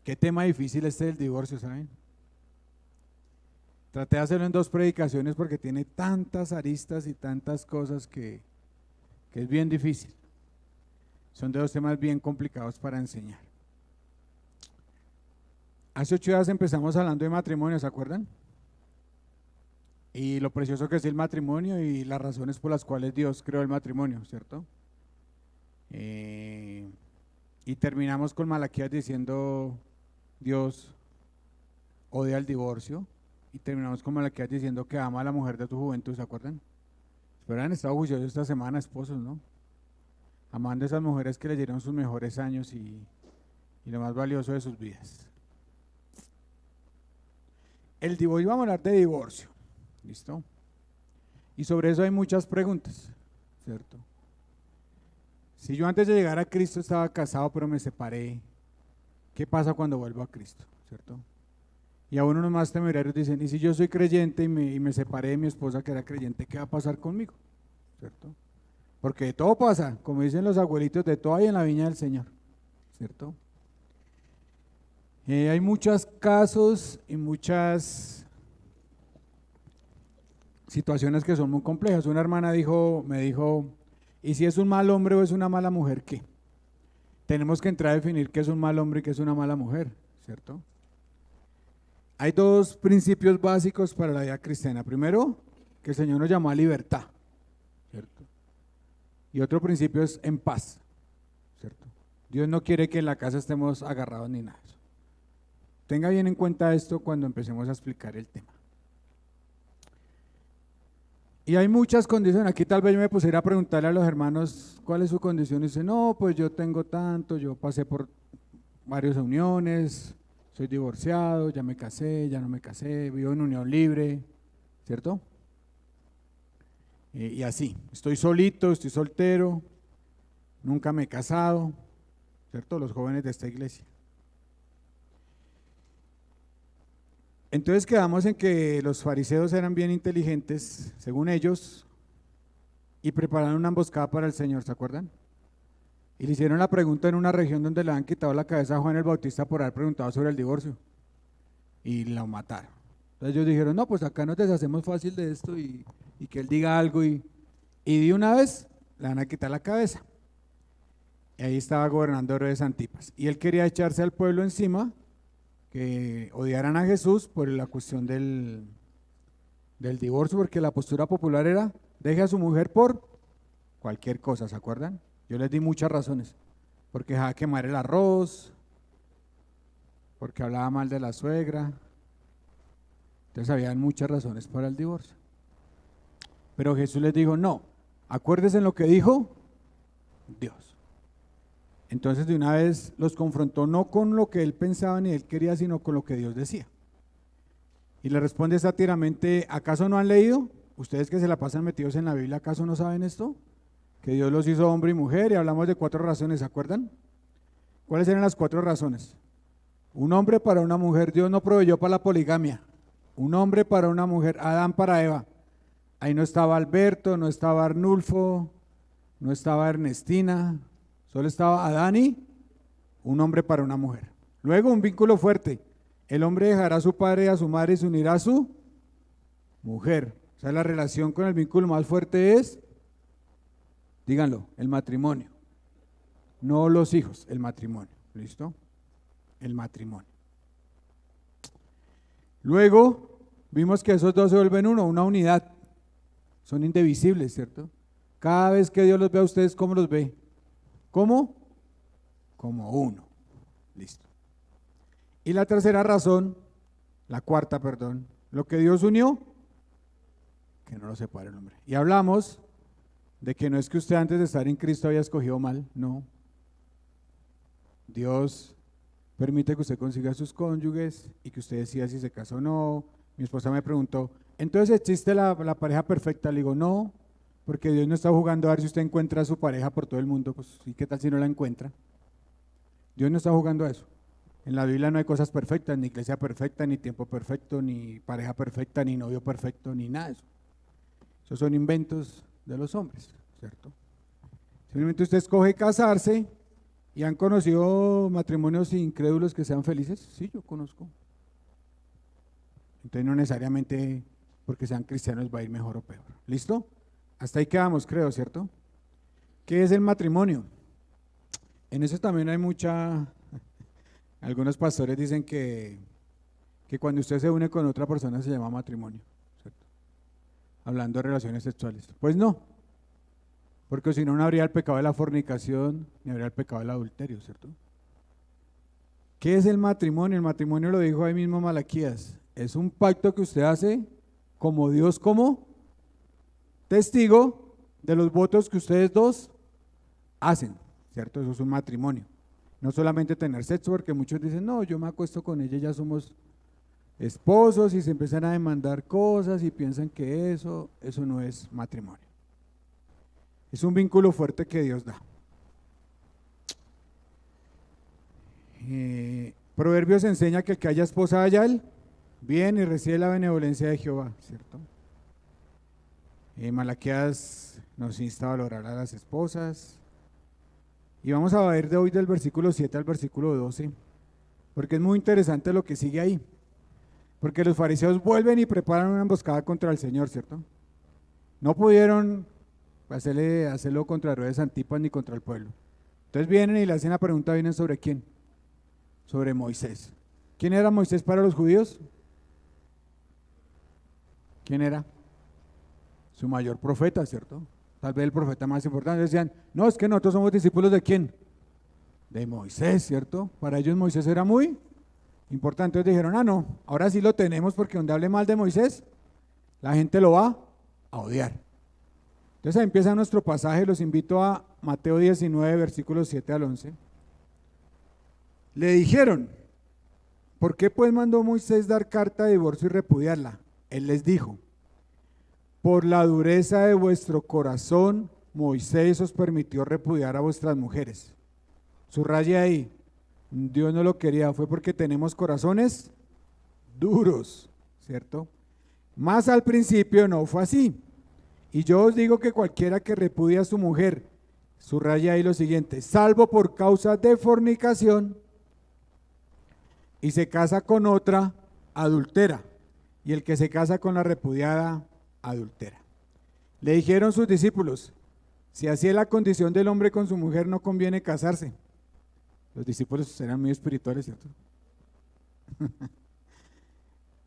Qué tema difícil este del divorcio, ¿saben? Traté de hacerlo en 2 predicaciones porque tiene tantas aristas y tantas cosas que es bien difícil. Son de 2 temas bien complicados para enseñar. Hace 8 días empezamos hablando de matrimonio, ¿se acuerdan? Y lo precioso que es el matrimonio y las razones por las cuales Dios creó el matrimonio, ¿cierto? Y terminamos con Malaquías diciendo Dios odia el divorcio, y terminamos con Malaquías diciendo que ama a la mujer de tu juventud, ¿se acuerdan? Pero han estado juiciosos esta semana, esposos, ¿no? Amando a esas mujeres que le dieron sus mejores años y lo más valioso de sus vidas. El divorcio, vamos a hablar de divorcio, ¿listo? Y sobre eso hay muchas preguntas, ¿cierto? Si yo antes de llegar a Cristo estaba casado pero me separé, ¿qué pasa cuando vuelvo a Cristo? ¿Cierto? Y a uno más temerarios dicen, ¿y si yo soy creyente y me separé de mi esposa que era creyente, qué va a pasar conmigo? ¿Cierto? Porque de todo pasa, como dicen los abuelitos, de todo hay en la viña del Señor, ¿cierto? Hay muchos casos y muchas situaciones que son muy complejas. Una hermana me dijo, ¿y si es un mal hombre o es una mala mujer, qué? Tenemos que entrar a definir qué es un mal hombre y qué es una mala mujer, ¿cierto? Hay 2 principios básicos para la vida cristiana. Primero, que el Señor nos llamó a libertad, ¿cierto? Y otro principio es en paz, ¿cierto? Dios no quiere que en la casa estemos agarrados ni nada. Tenga bien en cuenta esto cuando empecemos a explicar el tema. Y hay muchas condiciones. Aquí tal vez yo me pusiera a preguntarle a los hermanos cuál es su condición. Y dice, no, pues yo tengo tanto, yo pasé por varias uniones, soy divorciado, ya me casé, ya no me casé, vivo en unión libre, ¿cierto? Y así, estoy solito, estoy soltero, nunca me he casado, ¿cierto? Los jóvenes de esta iglesia. Entonces quedamos en que los fariseos eran bien inteligentes, según ellos, y prepararon una emboscada para el Señor, ¿se acuerdan? Y le hicieron la pregunta en una región donde le han quitado la cabeza a Juan el Bautista por haber preguntado sobre el divorcio, y lo mataron. Entonces ellos dijeron, no, pues acá nos deshacemos fácil de esto y que él diga algo, y de una vez le van a quitar la cabeza. Y ahí estaba gobernando Herodes Antipas, y él quería echarse al pueblo encima, que odiaran a Jesús por la cuestión del divorcio, porque la postura popular era, deje a su mujer por cualquier cosa, ¿se acuerdan? Yo les di muchas razones, porque dejaba quemar el arroz, porque hablaba mal de la suegra, entonces habían muchas razones para el divorcio. Pero Jesús les dijo, no, acuérdense en lo que dijo Dios. Entonces de una vez los confrontó no con lo que él pensaba ni él quería, sino con lo que Dios decía. Y le responde sátiramente, ¿acaso no han leído? Ustedes que se la pasan metidos en la Biblia, ¿acaso no saben esto? Que Dios los hizo hombre y mujer, y hablamos de 4 razones, ¿se acuerdan? ¿Cuáles eran las 4 razones? Un hombre para una mujer, Dios no proveyó para la poligamia. Un hombre para una mujer, Adán para Eva. Ahí no estaba Alberto, no estaba Arnulfo, no estaba Ernestina, solo estaba Adán y un hombre para una mujer. Luego un vínculo fuerte. El hombre dejará a su padre y a su madre y se unirá a su mujer. O sea, la relación con el vínculo más fuerte es, díganlo, el matrimonio. No los hijos, el matrimonio. ¿Listo? El matrimonio. Luego vimos que esos 2 se vuelven uno, una unidad. Son indivisibles, ¿cierto? Cada vez que Dios los ve a ustedes, ¿cómo los ve? ¿Cómo? Como uno. Listo. Y la tercera razón, la cuarta, perdón, lo que Dios unió, que no lo separe el hombre. Y hablamos de que no es que usted antes de estar en Cristo había escogido mal, no. Dios permite que usted consiga sus cónyuges y que usted decida si se casó o no. Mi esposa me preguntó, ¿entonces existe la pareja perfecta? Le digo, no, porque Dios no está jugando a ver si usted encuentra a su pareja por todo el mundo, pues ¿y qué tal si no la encuentra? Dios no está jugando a eso. En la Biblia no hay cosas perfectas, ni iglesia perfecta, ni tiempo perfecto, ni pareja perfecta, ni novio perfecto, ni nada de eso. Esos son inventos de los hombres, ¿cierto? Simplemente usted escoge casarse ¿Y han conocido matrimonios incrédulos que sean felices? Sí, yo conozco. Entonces no necesariamente porque sean cristianos va a ir mejor o peor. ¿Listo? Hasta ahí quedamos, creo, ¿cierto? ¿Qué es el matrimonio? En eso también hay algunos pastores dicen que cuando usted se une con otra persona se llama matrimonio, ¿cierto? Hablando de relaciones sexuales. Pues no, porque si no, no habría el pecado de la fornicación, ni habría el pecado del adulterio, ¿cierto? ¿Qué es el matrimonio? El matrimonio lo dijo ahí mismo Malaquías. Es un pacto que usted hace como Dios, como testigo de los votos que ustedes dos hacen, ¿cierto? Eso es un matrimonio. No solamente tener sexo, porque muchos dicen, no, yo me acuesto con ella, ya somos esposos, y se empiezan a demandar cosas y piensan que eso no es matrimonio. Es un vínculo fuerte que Dios da. Proverbios enseña que el que haya esposa haya él bien y recibe la benevolencia de Jehová, ¿cierto? Malaquías nos insta a valorar a las esposas. Y vamos a ver de hoy del versículo 7 al versículo 12, porque es muy interesante lo que sigue ahí. Porque los fariseos vuelven y preparan una emboscada contra el Señor, ¿cierto? No pudieron hacerlo contra Herodes Antipas ni contra el pueblo. Entonces vienen y le hacen la pregunta, ¿vienen sobre quién? Sobre Moisés. ¿Quién era Moisés para los judíos? ¿Quién era? Su mayor profeta, ¿cierto? Tal vez el profeta más importante. Decían, no, es que nosotros somos discípulos ¿de quién? De Moisés, ¿cierto? Para ellos Moisés era muy importante. Entonces dijeron, no, ahora sí lo tenemos porque donde hable mal de Moisés, la gente lo va a odiar. Entonces ahí empieza nuestro pasaje, los invito a Mateo 19, versículos 7 al 11. Le dijeron, ¿por qué pues mandó Moisés dar carta de divorcio y repudiarla? Él les dijo, por la dureza de vuestro corazón, Moisés os permitió repudiar a vuestras mujeres. Subraya ahí, Dios no lo quería, fue porque tenemos corazones duros, ¿cierto? Más al principio no fue así. Y yo os digo que cualquiera que repudia a su mujer, subraya ahí lo siguiente, salvo por causa de fornicación, y se casa con otra, adultera, y el que se casa con la repudiada, adultera. Le dijeron sus discípulos, si así es la condición del hombre con su mujer, no conviene casarse. Los discípulos eran muy espirituales, ¿cierto?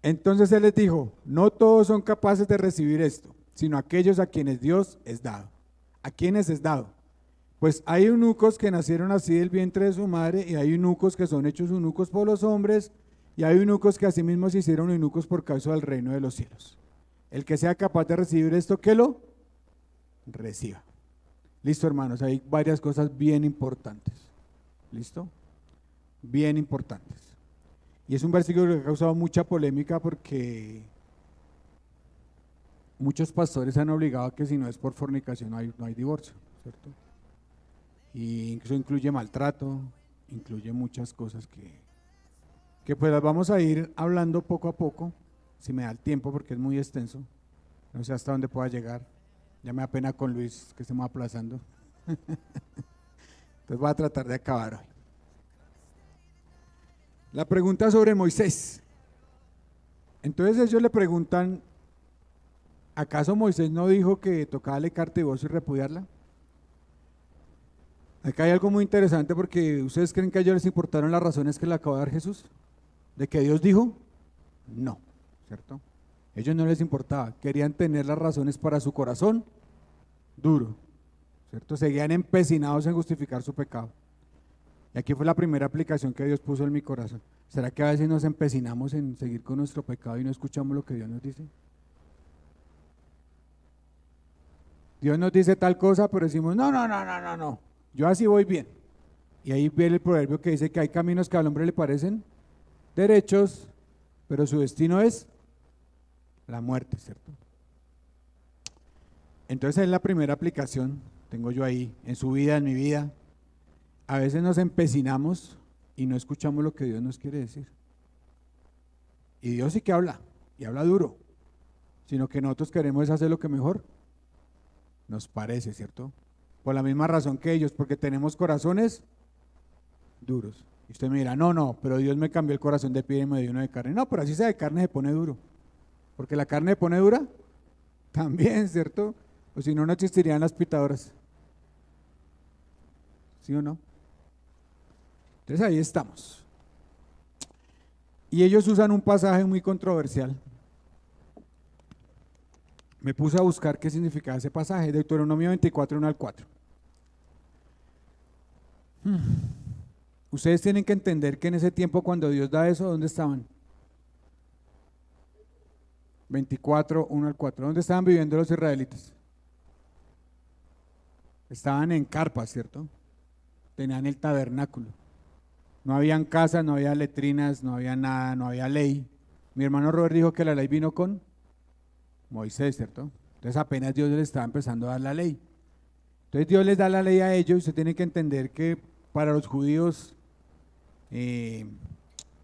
Entonces él les dijo, no todos son capaces de recibir esto, sino aquellos a quienes Dios es dado. ¿A quiénes es dado? Pues hay eunucos que nacieron así del vientre de su madre, y hay eunucos que son hechos eunucos por los hombres, y hay eunucos que asimismo se hicieron eunucos por causa del reino de los cielos. El que sea capaz de recibir esto, que lo reciba. Listo, hermanos, hay varias cosas bien importantes. ¿Listo? Bien importantes. Y es un versículo que ha causado mucha polémica porque muchos pastores han obligado a que si no es por fornicación no hay divorcio, ¿cierto? Y eso incluye maltrato, incluye muchas cosas que pues las vamos a ir hablando poco a poco, si me da el tiempo porque es muy extenso, no sé hasta dónde pueda llegar, ya me da pena con Luis que estemos aplazando, entonces voy a tratar de acabar hoy. La pregunta sobre Moisés, entonces ellos le preguntan, ¿acaso Moisés no dijo que tocaba darle carta de divorcio y repudiarla? Acá hay algo muy interesante porque ¿ustedes creen que a ellos les importaron las razones que le acaba de dar Jesús? ¿De que Dios dijo? No, ¿cierto? A ellos no les importaba, querían tener las razones para su corazón duro, ¿cierto? Seguían empecinados en justificar su pecado. Y aquí fue la primera aplicación que Dios puso en mi corazón. ¿Será que a veces nos empecinamos en seguir con nuestro pecado y no escuchamos lo que Dios nos dice? Dios nos dice tal cosa, pero decimos, no, yo así voy bien. Y ahí viene el proverbio que dice que hay caminos que al hombre le parecen derechos, pero su destino es la muerte, ¿cierto? Entonces es la primera aplicación, tengo yo ahí, en su vida, en mi vida. A veces nos empecinamos y no escuchamos lo que Dios nos quiere decir. Y Dios sí que habla, y habla duro, sino que nosotros queremos hacer lo que mejor nos parece, ¿cierto? Por la misma razón que ellos, porque tenemos corazones duros. Y usted me dirá, no, pero Dios me cambió el corazón de piedra y me dio uno de carne. No, pero así sea de carne se pone duro. Porque la carne se pone dura también, ¿cierto? O si no, no existirían las pitadoras. ¿Sí o no? Entonces ahí estamos. Y ellos usan un pasaje muy controversial. Me puse a buscar qué significaba ese pasaje, Deuteronomio 24, 1 al 4. Ustedes tienen que entender que en ese tiempo cuando Dios da eso, ¿dónde estaban? 24, 1 al 4. ¿Dónde estaban viviendo los israelitas? Estaban en carpas, ¿cierto? Tenían el tabernáculo. No habían casas, no había letrinas, no había nada, no había ley. Mi hermano Robert dijo que la ley vino con Moisés, ¿cierto? Entonces apenas Dios les estaba empezando a dar la ley. Entonces Dios les da la ley a ellos y usted tiene que entender que para los judíos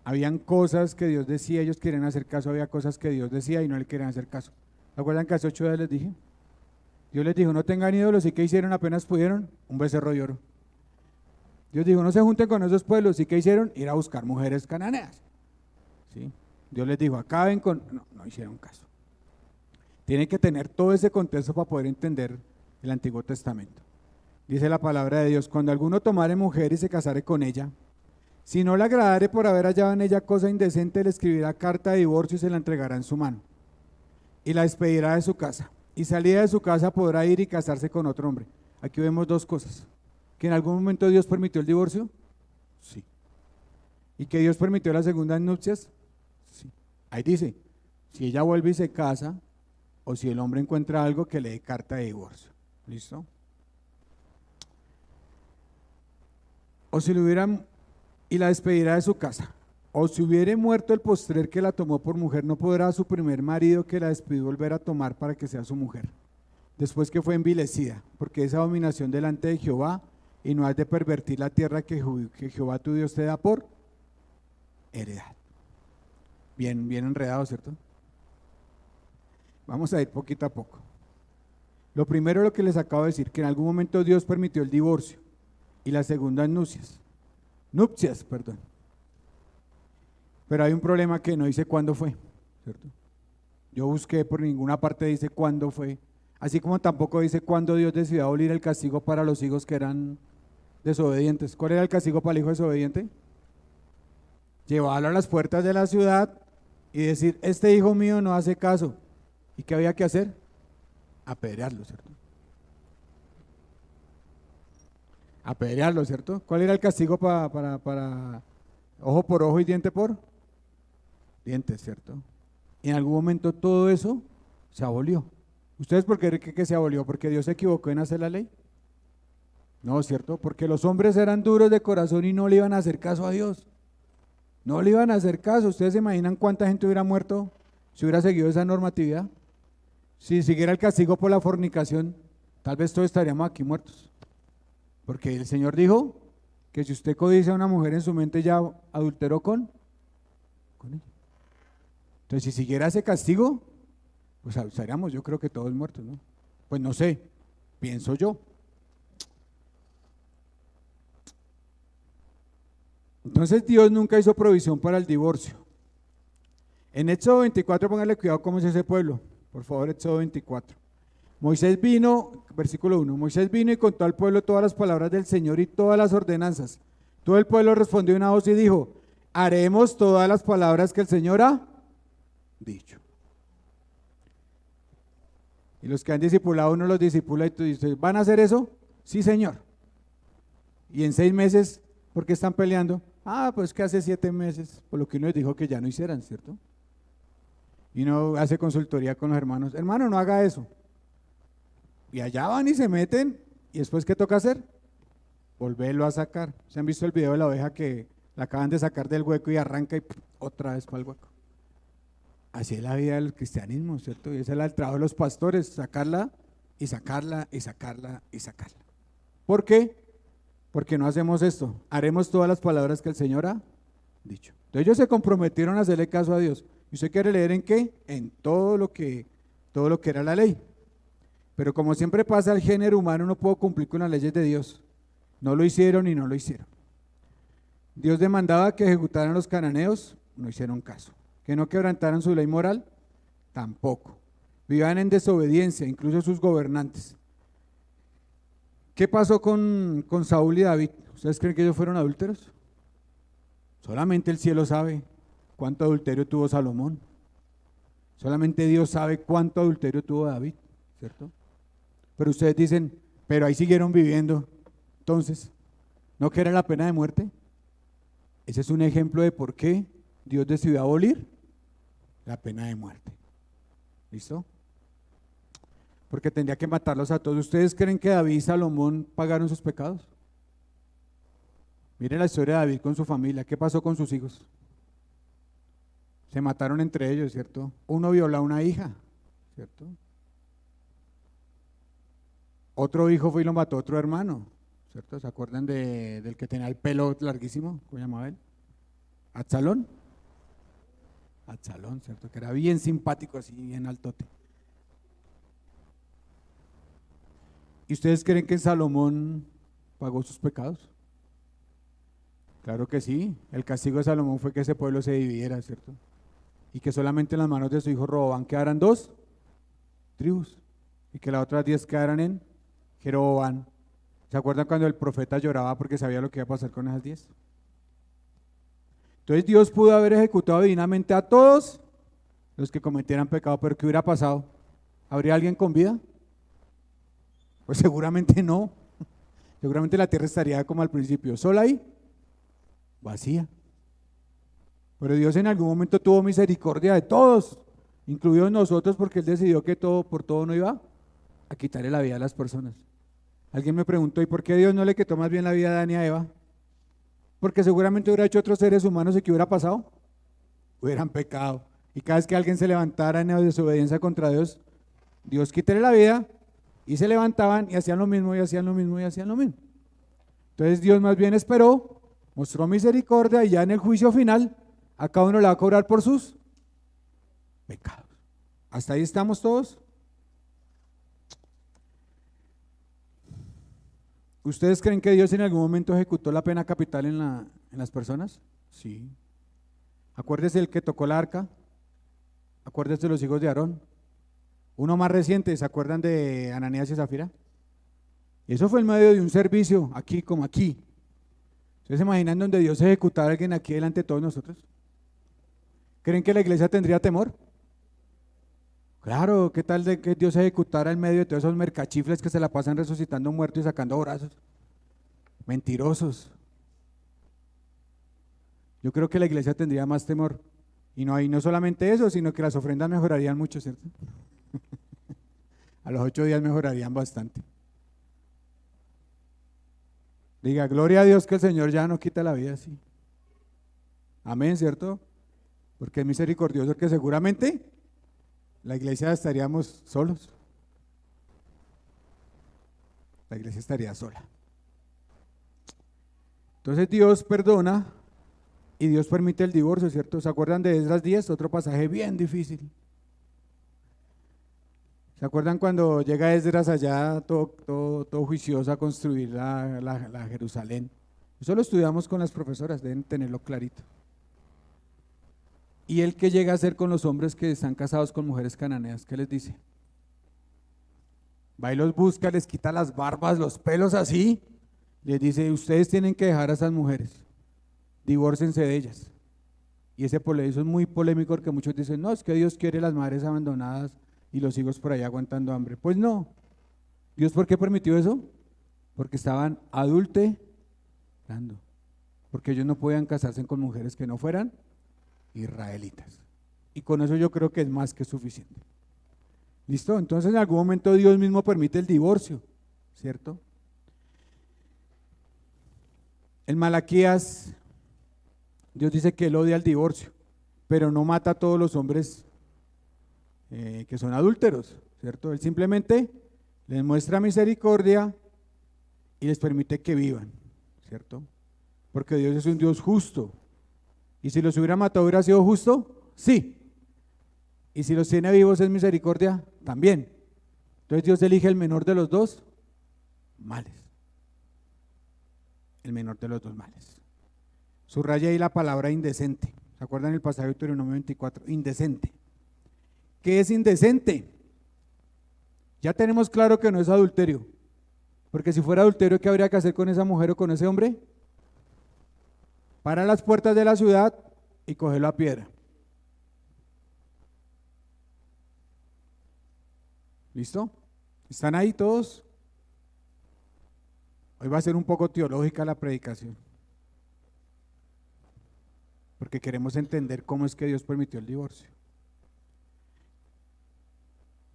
habían cosas que Dios decía, ellos querían hacer caso, había cosas que Dios decía y no le querían hacer caso. ¿Se acuerdan que hace 8 días les dije? Dios les dijo, no tengan ídolos, ¿y qué hicieron apenas pudieron? Un becerro de oro. Dios dijo, no se junten con esos pueblos, ¿y qué hicieron? Ir a buscar mujeres cananeas. ¿Sí? Dios les dijo, acaben con... No hicieron caso. Tienen que tener todo ese contexto para poder entender el Antiguo Testamento. Dice la palabra de Dios, cuando alguno tomare mujer y se casare con ella, si no le agradare por haber hallado en ella cosa indecente, le escribirá carta de divorcio y se la entregará en su mano. Y la despedirá de su casa. Y salida de su casa podrá ir y casarse con otro hombre. Aquí vemos dos cosas. ¿Que en algún momento Dios permitió el divorcio? Sí. ¿Y que Dios permitió las segundas nupcias? Sí. Ahí dice, si ella vuelve y se casa, o si el hombre encuentra algo, que le dé carta de divorcio. ¿Listo? O si le hubieran, y la despedirá de su casa. O si hubiere muerto el postrer que la tomó por mujer, no podrá su primer marido que la despidió volver a tomar para que sea su mujer, después que fue envilecida, porque es abominación delante de Jehová, y no has de pervertir la tierra que Jehová tu Dios te da por heredad. Bien enredado, ¿cierto? Vamos a ir poquito a poco. Lo primero, lo que les acabo de decir, que en algún momento Dios permitió el divorcio y las segundas nupcias, perdón. Pero hay un problema que no dice cuándo fue, ¿cierto? Yo busqué, por ninguna parte dice cuándo fue, así como tampoco dice cuándo Dios decidió abolir el castigo para los hijos que eran desobedientes. ¿Cuál era el castigo para el hijo desobediente? Llevarlo a las puertas de la ciudad y decir, este hijo mío no hace caso. ¿Y qué había que hacer? Apedrearlo, ¿cierto? Apedrearlo, ¿cierto? ¿Cuál era el castigo para ojo por ojo y diente por diente, ¿cierto? Y en algún momento todo eso se abolió. ¿Ustedes por qué creen que se abolió? ¿Porque Dios se equivocó en hacer la ley? No, ¿cierto? Porque los hombres eran duros de corazón y no le iban a hacer caso a Dios. No le iban a hacer caso. ¿Ustedes se imaginan cuánta gente hubiera muerto si hubiera seguido esa normatividad? Si siguiera el castigo por la fornicación, tal vez todos estaríamos aquí muertos. Porque el Señor dijo que si usted codicia a una mujer en su mente, ya adulteró con ella. Entonces, si siguiera ese castigo, pues estaríamos, yo creo que todos muertos, ¿no? Pues no sé, pienso yo. Entonces Dios nunca hizo provisión para el divorcio. En Éxodo 24, póngale cuidado cómo es ese pueblo. Por favor, Éxodo 24. Moisés vino, versículo 1, Moisés vino y contó al pueblo todas las palabras del Señor y todas las ordenanzas. Todo el pueblo respondió una voz y dijo, haremos todas las palabras que el Señor ha dicho. Y los que han discipulado, uno los discipula y tú dices, ¿van a hacer eso? Sí, Señor. Y en 6 meses, ¿por qué están peleando? Pues que hace 7 meses, por lo que uno les dijo que ya no hicieran, ¿cierto? Y uno hace consultoría con los hermanos, hermano, no haga eso. Y allá van y se meten, y después, ¿qué toca hacer? Volverlo a sacar. ¿Se han visto el video de la oveja que la acaban de sacar del hueco y arranca y otra vez para el hueco? Así es la vida del cristianismo, ¿cierto? Y ese es el trabajo de los pastores, sacarla y sacarla y sacarla y sacarla. ¿Por qué? Porque no hacemos esto. Haremos todas las palabras que el Señor ha dicho. Entonces ellos se comprometieron a hacerle caso a Dios. ¿Y usted quiere leer en qué? En todo lo que era la ley. Pero como siempre pasa, el género humano no pudo cumplir con las leyes de Dios. No lo hicieron y no lo hicieron. Dios demandaba que ejecutaran a los cananeos, no hicieron caso. Que no quebrantaran su ley moral, tampoco. Vivían en desobediencia, incluso sus gobernantes. ¿Qué pasó con Saúl y David? ¿Ustedes creen que ellos fueron adúlteros? Solamente el cielo sabe cuánto adulterio tuvo Salomón. Solamente Dios sabe cuánto adulterio tuvo David, ¿cierto? Pero ustedes dicen, pero ahí siguieron viviendo. Entonces, ¿no que era la pena de muerte? Ese es un ejemplo de por qué Dios decidió abolir la pena de muerte. ¿Listo? Porque tendría que matarlos a todos. ¿Ustedes creen que David y Salomón pagaron sus pecados? Miren la historia de David con su familia. ¿Qué pasó con sus hijos? Se mataron entre ellos, ¿cierto? Uno violó a una hija, ¿cierto? Otro hijo fue y lo mató a otro hermano, ¿cierto? ¿Se acuerdan del que tenía el pelo larguísimo? ¿Cómo llamaba él? ¿Absalón? Absalón, ¿cierto? Que era bien simpático, así, bien altote. ¿Y ustedes creen que Salomón pagó sus pecados? Claro que sí. El castigo de Salomón fue que ese pueblo se dividiera, ¿cierto? Y que solamente en las manos de su hijo Roboam quedaran 2 tribus y que las otras 10 quedaran en Jeroboam. ¿Se acuerdan cuando el profeta lloraba porque sabía lo que iba a pasar con esas 10? Entonces Dios pudo haber ejecutado divinamente a todos los que cometieran pecado, pero ¿qué hubiera pasado? ¿Habría alguien con vida? Pues seguramente no. Seguramente la tierra estaría como al principio, sola ahí, vacía. Pero Dios en algún momento tuvo misericordia de todos, incluidos nosotros, porque Él decidió que por todo no iba a quitarle la vida a las personas. Alguien me preguntó, ¿y por qué Dios no le quitó más bien la vida a Adán y a Eva? Porque seguramente hubiera hecho otros seres humanos y ¿qué hubiera pasado? Hubieran pecado. Y cada vez que alguien se levantara en desobediencia contra Dios, Dios quítale la vida y se levantaban y hacían lo mismo y hacían lo mismo y hacían lo mismo. Entonces Dios más bien esperó, mostró misericordia y ya en el juicio final a cada uno le va a cobrar por sus pecados. ¿Hasta ahí estamos todos? ¿Ustedes creen que Dios en algún momento ejecutó la pena capital en las personas? Sí. Acuérdese el que tocó la arca. Acuérdese de los hijos de Aarón. Uno más reciente, ¿se acuerdan de Ananías y Zafira? Y eso fue en medio de un servicio, aquí como aquí. ¿Ustedes se imaginan donde Dios ejecutara a alguien aquí delante de todos nosotros? ¿Creen que la iglesia tendría temor? Claro, ¿qué tal de que Dios ejecutara en medio de todos esos mercachifles que se la pasan resucitando muertos y sacando brazos? Mentirosos. Yo creo que la iglesia tendría más temor. Y no solamente eso, sino que las ofrendas mejorarían mucho, ¿cierto? A los 8 días mejorarían bastante. Diga, gloria a Dios que el Señor ya no quita la vida así. Amén, ¿cierto? Porque es misericordioso, que seguramente la iglesia estaríamos solos. La iglesia estaría sola. Entonces Dios perdona y Dios permite el divorcio, ¿cierto? ¿Se acuerdan de Esdras 10? Otro pasaje bien difícil. ¿Se acuerdan cuando llega Esdras allá todo juicioso a construir la Jerusalén? Eso lo estudiamos con las profesoras, deben tenerlo clarito. ¿Y él qué llega a hacer con los hombres que están casados con mujeres cananeas? ¿Qué les dice? Va y los busca, les quita las barbas, los pelos así, les dice, ustedes tienen que dejar a esas mujeres, divórcense de ellas. Y eso es muy polémico porque muchos dicen, no, es que Dios quiere las madres abandonadas y los hijos por allá aguantando hambre. Pues no. ¿Dios por qué permitió eso? Porque estaban adulterando, porque ellos no podían casarse con mujeres que no fueran israelitas. Y con eso yo creo que es más que suficiente. ¿Listo? Entonces en algún momento Dios mismo permite el divorcio, ¿cierto? En Malaquías, Dios dice que Él odia el divorcio, pero no mata a todos los hombres que son adúlteros, ¿cierto? Él simplemente les muestra misericordia y les permite que vivan, ¿cierto? Porque Dios es un Dios justo. ¿Y si los hubiera matado hubiera sido justo? Sí. ¿Y si los tiene vivos es misericordia? También. Entonces Dios elige el menor de los dos males. El menor de los dos males. Subraya ahí la palabra indecente. ¿Se acuerdan el pasaje de Deuteronomio 24? Indecente. ¿Qué es indecente? Ya tenemos claro que no es adulterio, porque si fuera adulterio, ¿qué habría que hacer con esa mujer o con ese hombre? Para las puertas de la ciudad y cogerlo a piedra. ¿Listo? ¿Están ahí todos? Hoy va a ser un poco teológica la predicación, porque queremos entender cómo es que Dios permitió el divorcio.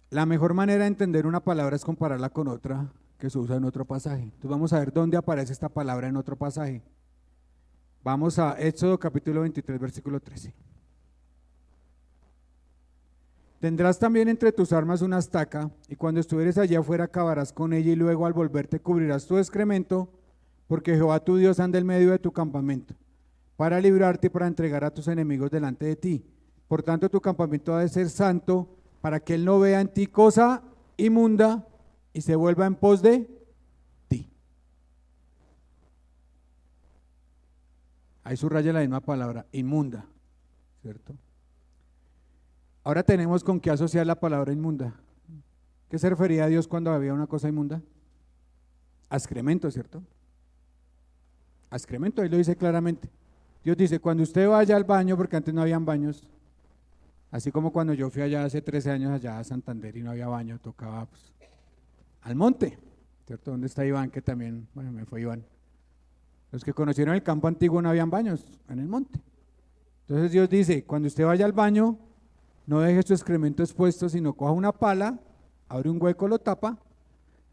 La mejor manera de entender una palabra es compararla con otra que se usa en otro pasaje. Entonces vamos a ver dónde aparece esta palabra en otro pasaje. Vamos a Éxodo capítulo 23, versículo 13. Tendrás también entre tus armas una estaca, y cuando estuvieres allá afuera acabarás con ella, y luego al volverte cubrirás tu excremento, porque Jehová tu Dios anda en medio de tu campamento, para librarte y para entregar a tus enemigos delante de ti. Por tanto, tu campamento ha de ser santo, para que él no vea en ti cosa inmunda y se vuelva en pos de ti. Ahí subraya la misma palabra, inmunda, ¿cierto? Ahora tenemos con qué asociar la palabra inmunda. ¿Qué se refería a Dios cuando había una cosa inmunda? A excremento, ¿cierto? A excremento, ahí lo dice claramente. Dios dice, cuando usted vaya al baño, porque antes no habían baños, así como cuando yo fui allá hace 13 años allá a Santander y no había baño, tocaba pues, al monte, ¿cierto? ¿Dónde está Iván? Que también, bueno, me fue Iván. Los que conocieron el campo antiguo no habían baños en el monte. Entonces Dios dice, cuando usted vaya al baño, no deje su excremento expuesto, sino coja una pala, abre un hueco, lo tapa,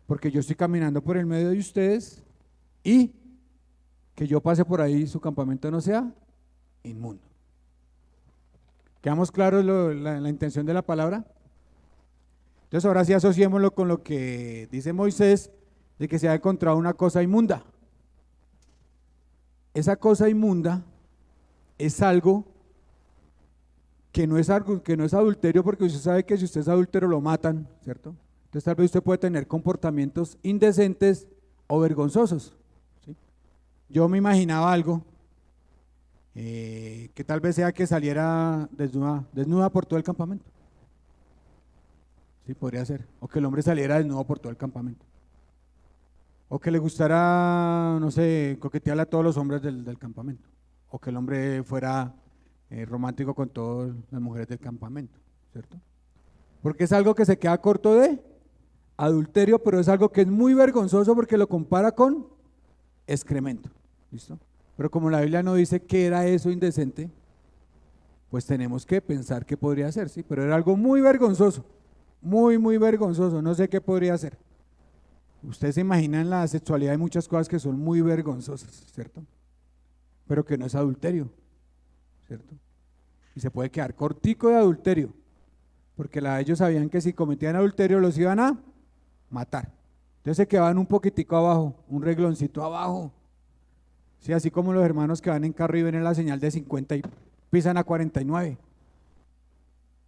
porque yo estoy caminando por el medio de ustedes y que yo pase por ahí, su campamento no sea inmundo. ¿Quedamos claros la intención de la palabra? Entonces ahora sí asociémoslo con lo que dice Moisés, de que se ha encontrado una cosa inmunda. Esa cosa inmunda es algo que no es adulterio, porque usted sabe que si usted es adúltero lo matan, ¿cierto? Entonces tal vez usted puede tener comportamientos indecentes o vergonzosos, ¿sí? Yo me imaginaba algo, que tal vez sea que saliera desnuda por todo el campamento. Sí, podría ser. O que el hombre saliera desnudo por todo el campamento. O que le gustara, no sé, coquetearle a todos los hombres del campamento. O que el hombre fuera romántico con todas las mujeres del campamento, ¿cierto? Porque es algo que se queda corto de adulterio, pero es algo que es muy vergonzoso porque lo compara con excremento, ¿listo? Pero como la Biblia no dice qué era eso indecente, pues tenemos que pensar qué podría ser, ¿sí? Pero era algo muy vergonzoso, muy vergonzoso, no sé qué podría ser. Ustedes se imaginan la sexualidad, hay muchas cosas que son muy vergonzosas, ¿cierto? Pero que no es adulterio, ¿cierto? Y se puede quedar cortico de adulterio, porque ellos sabían que si cometían adulterio los iban a matar. Entonces se quedaban un poquitico abajo, un regloncito abajo. Sí, así como los hermanos que van en carro y ven la señal de 50 y pisan a 49.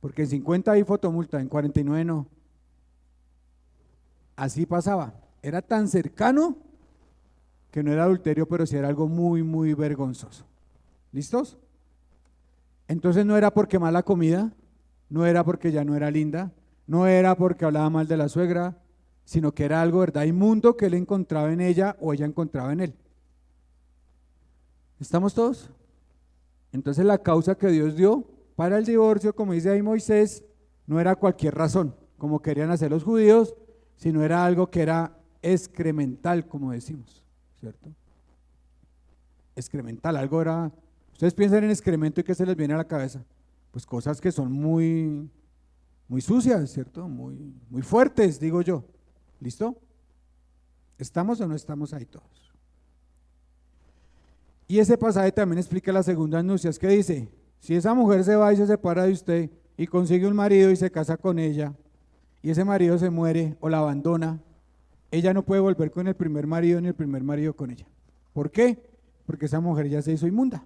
Porque en 50 hay fotomulta, en 49 no. Así pasaba. Era tan cercano que no era adulterio, pero sí era algo muy vergonzoso. ¿Listos? Entonces no era porque mala comida, no era porque ya no era linda, no era porque hablaba mal de la suegra, sino que era algo, ¿verdad?, inmundo que él encontraba en ella o ella encontraba en él. ¿Estamos todos? Entonces la causa que Dios dio para el divorcio, como dice ahí Moisés, no era cualquier razón, como querían hacer los judíos, sino era algo que era excremental, como decimos, ¿cierto? Excremental, algo era. Ustedes piensan en excremento y ¿qué se les viene a la cabeza? Pues cosas que son muy sucias, ¿cierto? Muy fuertes, digo yo. ¿Listo? ¿Estamos o no estamos ahí todos? Y ese pasaje también explica las segundas nupcias, que dice, si esa mujer se va y se separa de usted y consigue un marido y se casa con ella, y ese marido se muere o la abandona, ella no puede volver con el primer marido ni el primer marido con ella. ¿Por qué? Porque esa mujer ya se hizo inmunda.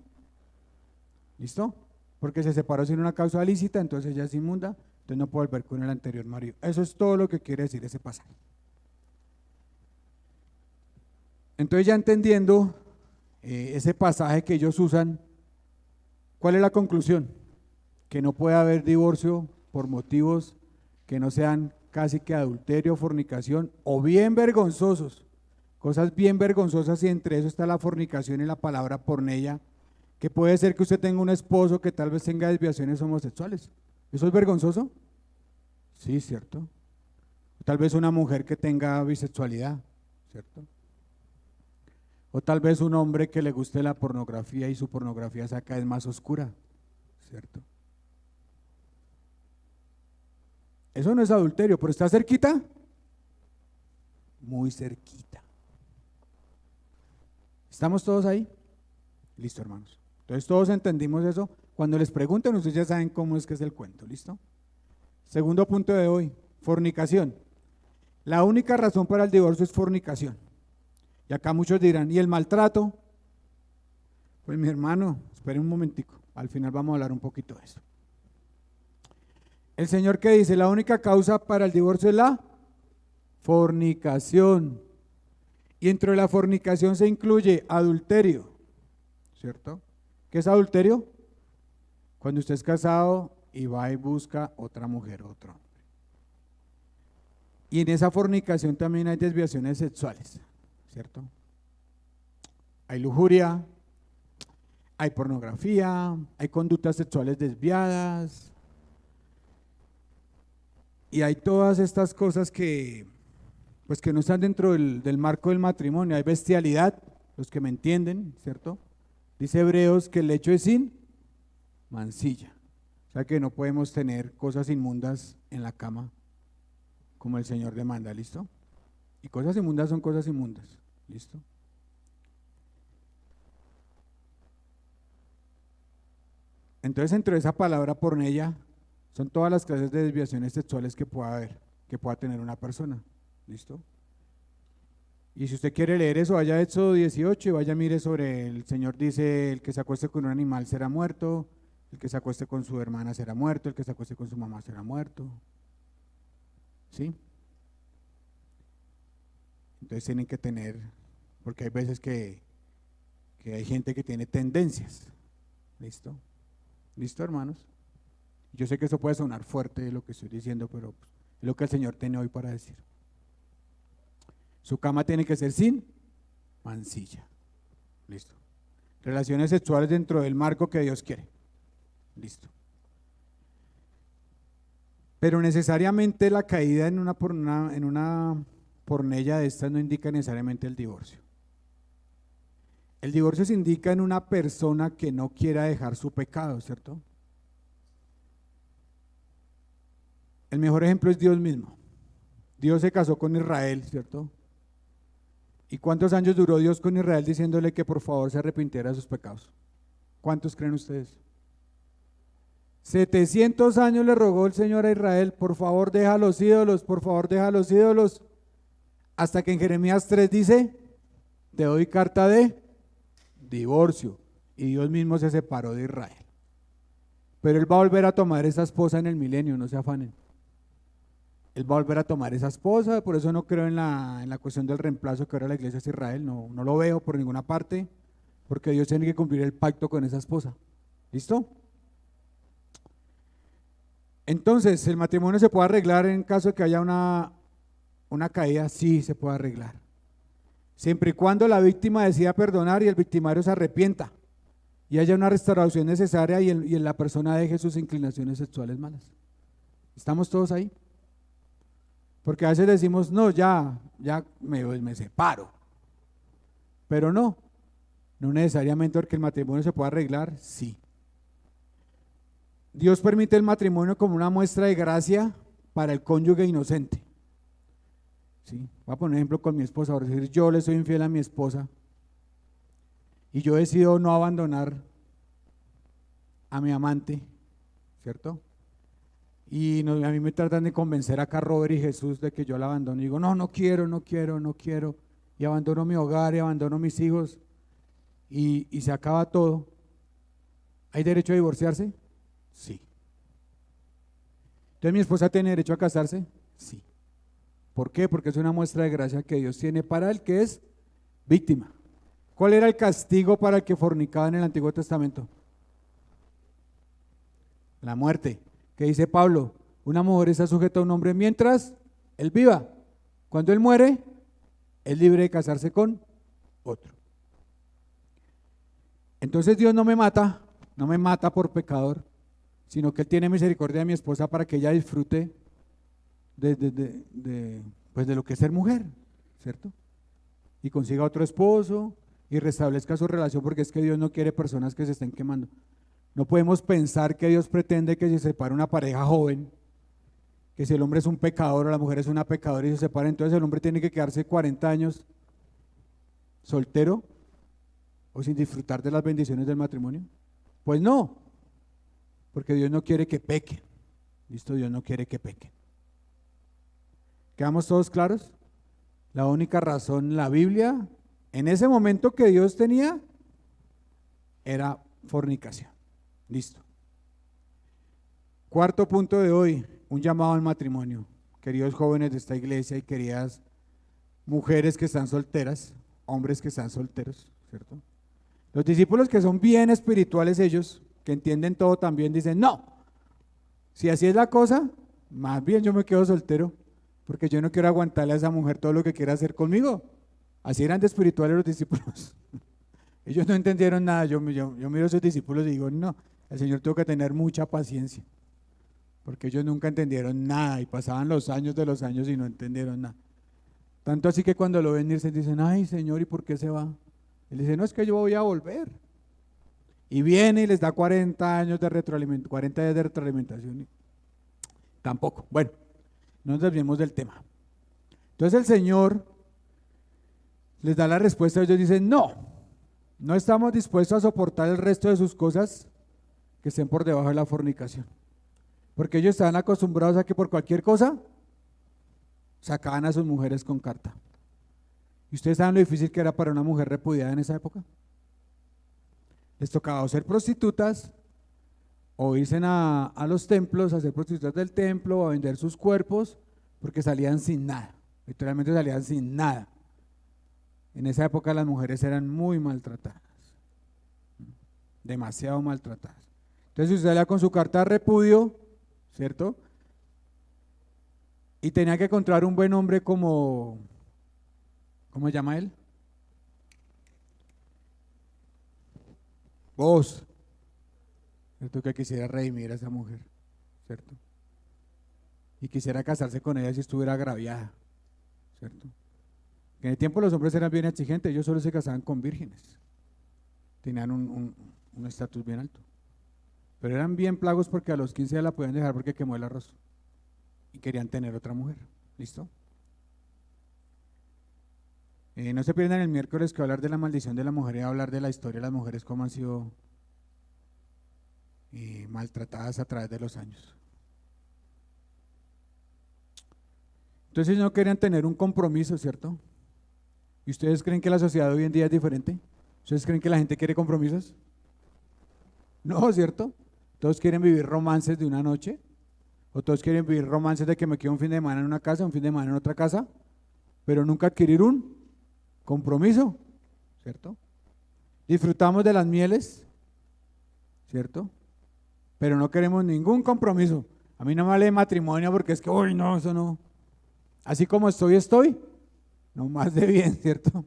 ¿Listo? Porque se separó sin una causa lícita, entonces ella es inmunda, entonces no puede volver con el anterior marido. Eso es todo lo que quiere decir ese pasaje. Entonces ya entendiendo ese pasaje que ellos usan, ¿cuál es la conclusión? Que no puede haber divorcio por motivos que no sean casi que adulterio, fornicación o bien vergonzosos, cosas bien vergonzosas, y entre eso está la fornicación y la palabra porneia, que puede ser que usted tenga un esposo que tal vez tenga desviaciones homosexuales. ¿Eso es vergonzoso? Sí, cierto. Tal vez una mujer que tenga bisexualidad, ¿cierto? O tal vez un hombre que le guste la pornografía y su pornografía sea cada vez más oscura, ¿cierto? Eso no es adulterio, pero ¿está cerquita? Muy cerquita. ¿Estamos todos ahí? Listo, hermanos. Entonces todos entendimos eso. Cuando les pregunten, ustedes ya saben cómo es que es el cuento, ¿listo? Segundo punto de hoy, fornicación. La única razón para el divorcio es fornicación. Y acá muchos dirán, ¿y el maltrato? Pues mi hermano, espere un momentico, al final vamos a hablar un poquito de eso. El Señor que dice, la única causa para el divorcio es la fornicación. Y dentro de la fornicación se incluye adulterio, ¿cierto? ¿Qué es adulterio? Cuando usted es casado y va y busca otra mujer, otro hombre. Y en esa fornicación también hay desviaciones sexuales, ¿cierto? Hay lujuria, hay pornografía, hay conductas sexuales desviadas, y hay todas estas cosas que, pues que no están dentro del marco del matrimonio. Hay bestialidad, los que me entienden, ¿cierto? Dice Hebreos que el lecho es sin mancilla, o sea que no podemos tener cosas inmundas en la cama como el Señor demanda, ¿listo? Y cosas inmundas son cosas inmundas, ¿listo? Entonces, dentro de esa palabra porneia son todas las clases de desviaciones sexuales que pueda haber, que pueda tener una persona, ¿listo? Y si usted quiere leer eso, vaya a Éxodo 18 y vaya, mire sobre el Señor dice, el que se acueste con un animal será muerto, el que se acueste con su hermana será muerto, el que se acueste con su mamá será muerto, ¿sí? Entonces tienen que tener, porque hay veces que hay gente que tiene tendencias, ¿listo? ¿Listo, hermanos? Yo sé que eso puede sonar fuerte lo que estoy diciendo, pero es lo que el Señor tiene hoy para decir. Su cama tiene que ser sin mancilla. Listo. Relaciones sexuales dentro del marco que Dios quiere. Listo. Pero necesariamente la caída en una porneia de estas no indica necesariamente el divorcio. El divorcio se indica en una persona que no quiera dejar su pecado, ¿cierto? El mejor ejemplo es Dios mismo. Dios se casó con Israel, ¿cierto? ¿Y cuántos años duró Dios con Israel diciéndole que por favor se arrepintiera de sus pecados? ¿Cuántos creen ustedes? 700 años le rogó el Señor a Israel, por favor deja los ídolos, por favor deja los ídolos, hasta que en Jeremías 3 dice, te doy carta de divorcio, y Dios mismo se separó de Israel. Pero Él va a volver a tomar esa esposa en el milenio, no se afanen. Él va a volver a tomar esa esposa, por eso no creo en la cuestión del reemplazo que ahora la iglesia es Israel, no lo veo por ninguna parte, porque Dios tiene que cumplir el pacto con esa esposa. ¿Listo? Entonces, ¿el matrimonio se puede arreglar en caso de que haya una caída? Sí, se puede arreglar. Siempre y cuando la víctima decida perdonar y el victimario se arrepienta y haya una restauración necesaria y la persona deje sus inclinaciones sexuales malas. ¿Estamos todos ahí? Porque a veces decimos, no, ya me separo. Pero no necesariamente porque el matrimonio se pueda arreglar, sí. Dios permite el matrimonio como una muestra de gracia para el cónyuge inocente. ¿Sí? Voy a poner un ejemplo con mi esposa, por decir, yo le soy infiel a mi esposa y yo decido no abandonar a mi amante, ¿cierto? Y a mí me tratan de convencer acá Robert y Jesús de que yo la abandono. Y digo, no quiero. Y abandono mi hogar y abandono mis hijos y se acaba todo. ¿Hay derecho a divorciarse? Sí. Entonces, ¿mi esposa tiene derecho a casarse? Sí. ¿Por qué? Porque es una muestra de gracia que Dios tiene para el que es víctima. ¿Cuál era el castigo para el que fornicaba en el Antiguo Testamento? La muerte. ¿Qué dice Pablo? Una mujer está sujeta a un hombre mientras él viva. Cuando él muere, es libre de casarse con otro. Entonces Dios no me mata por pecador, sino que Él tiene misericordia de mi esposa para que ella disfrute pues de lo que es ser mujer, ¿cierto? Y consiga otro esposo y restablezca su relación, porque es que Dios no quiere personas que se estén quemando. No podemos pensar que Dios pretende que se separe una pareja joven, que si el hombre es un pecador o la mujer es una pecadora y se separa, entonces el hombre tiene que quedarse 40 años soltero o sin disfrutar de las bendiciones del matrimonio. Pues no, porque Dios no quiere que pequen. ¿Listo? Dios no quiere que pequen. ¿Quedamos todos claros? La única razón, la Biblia, en ese momento que Dios tenía, era fornicación. Listo. Cuarto punto de hoy, un llamado al matrimonio. Queridos jóvenes de esta iglesia y queridas mujeres que están solteras, hombres que están solteros, ¿cierto? Los discípulos que son bien espirituales ellos, que entienden todo también, dicen, no, si así es la cosa, más bien yo me quedo soltero, porque yo no quiero aguantarle a esa mujer todo lo que quiera hacer conmigo. Así eran de espirituales los discípulos. Ellos no entendieron nada. Yo miro a esos discípulos y digo, no, el Señor tuvo que tener mucha paciencia, porque ellos nunca entendieron nada y pasaban los años de los años y no entendieron nada. Tanto así que cuando lo ven irse dicen, ay Señor, ¿y por qué se va? Él dice, no, es que yo voy a volver. Y viene y les da 40 años de retroalimentación, 40 días de retroalimentación. Tampoco. Bueno, no nos desviemos del tema. Entonces el Señor les da la respuesta, ellos dicen, no, no estamos dispuestos a soportar el resto de sus cosas que estén por debajo de la fornicación. Porque ellos estaban acostumbrados a que por cualquier cosa sacaban a sus mujeres con carta. ¿Y ustedes saben lo difícil que era para una mujer repudiada en esa época? Les tocaba o ser prostitutas, o irse a los templos, a ser prostitutas del templo, o a vender sus cuerpos, porque salían sin nada, literalmente salían sin nada. En esa época las mujeres eran muy maltratadas, demasiado maltratadas. Entonces si usted salía con su carta de repudio, ¿cierto? Y tenía que encontrar un buen hombre como, ¿cómo se llama él? Vos, ¿cierto? Que quisiera redimir a esa mujer, ¿cierto? Y quisiera casarse con ella si estuviera agraviada, ¿cierto? En el tiempo los hombres eran bien exigentes, ellos solo se casaban con vírgenes, tenían un estatus bien alto, pero eran bien plagos porque a los 15 ya la podían dejar porque quemó el arroz y querían tener otra mujer. ¿Listo? No se pierdan el miércoles que voy a hablar de la maldición de la mujer y voy a hablar de la historia de las mujeres, cómo han sido maltratadas a través de los años. Entonces no querían tener un compromiso, ¿cierto? ¿Y ustedes creen que la sociedad hoy en día es diferente? ¿Ustedes creen que la gente quiere compromisos? No, ¿cierto? Todos quieren vivir romances de una noche, o todos quieren vivir romances de que me quedo un fin de semana en una casa, un fin de semana en otra casa, pero nunca adquirir un compromiso, ¿cierto? Disfrutamos de las mieles, ¿cierto? Pero no queremos ningún compromiso. A mí no me hable de matrimonio porque es que, uy, no, eso no. Así como estoy, no más de bien, ¿cierto?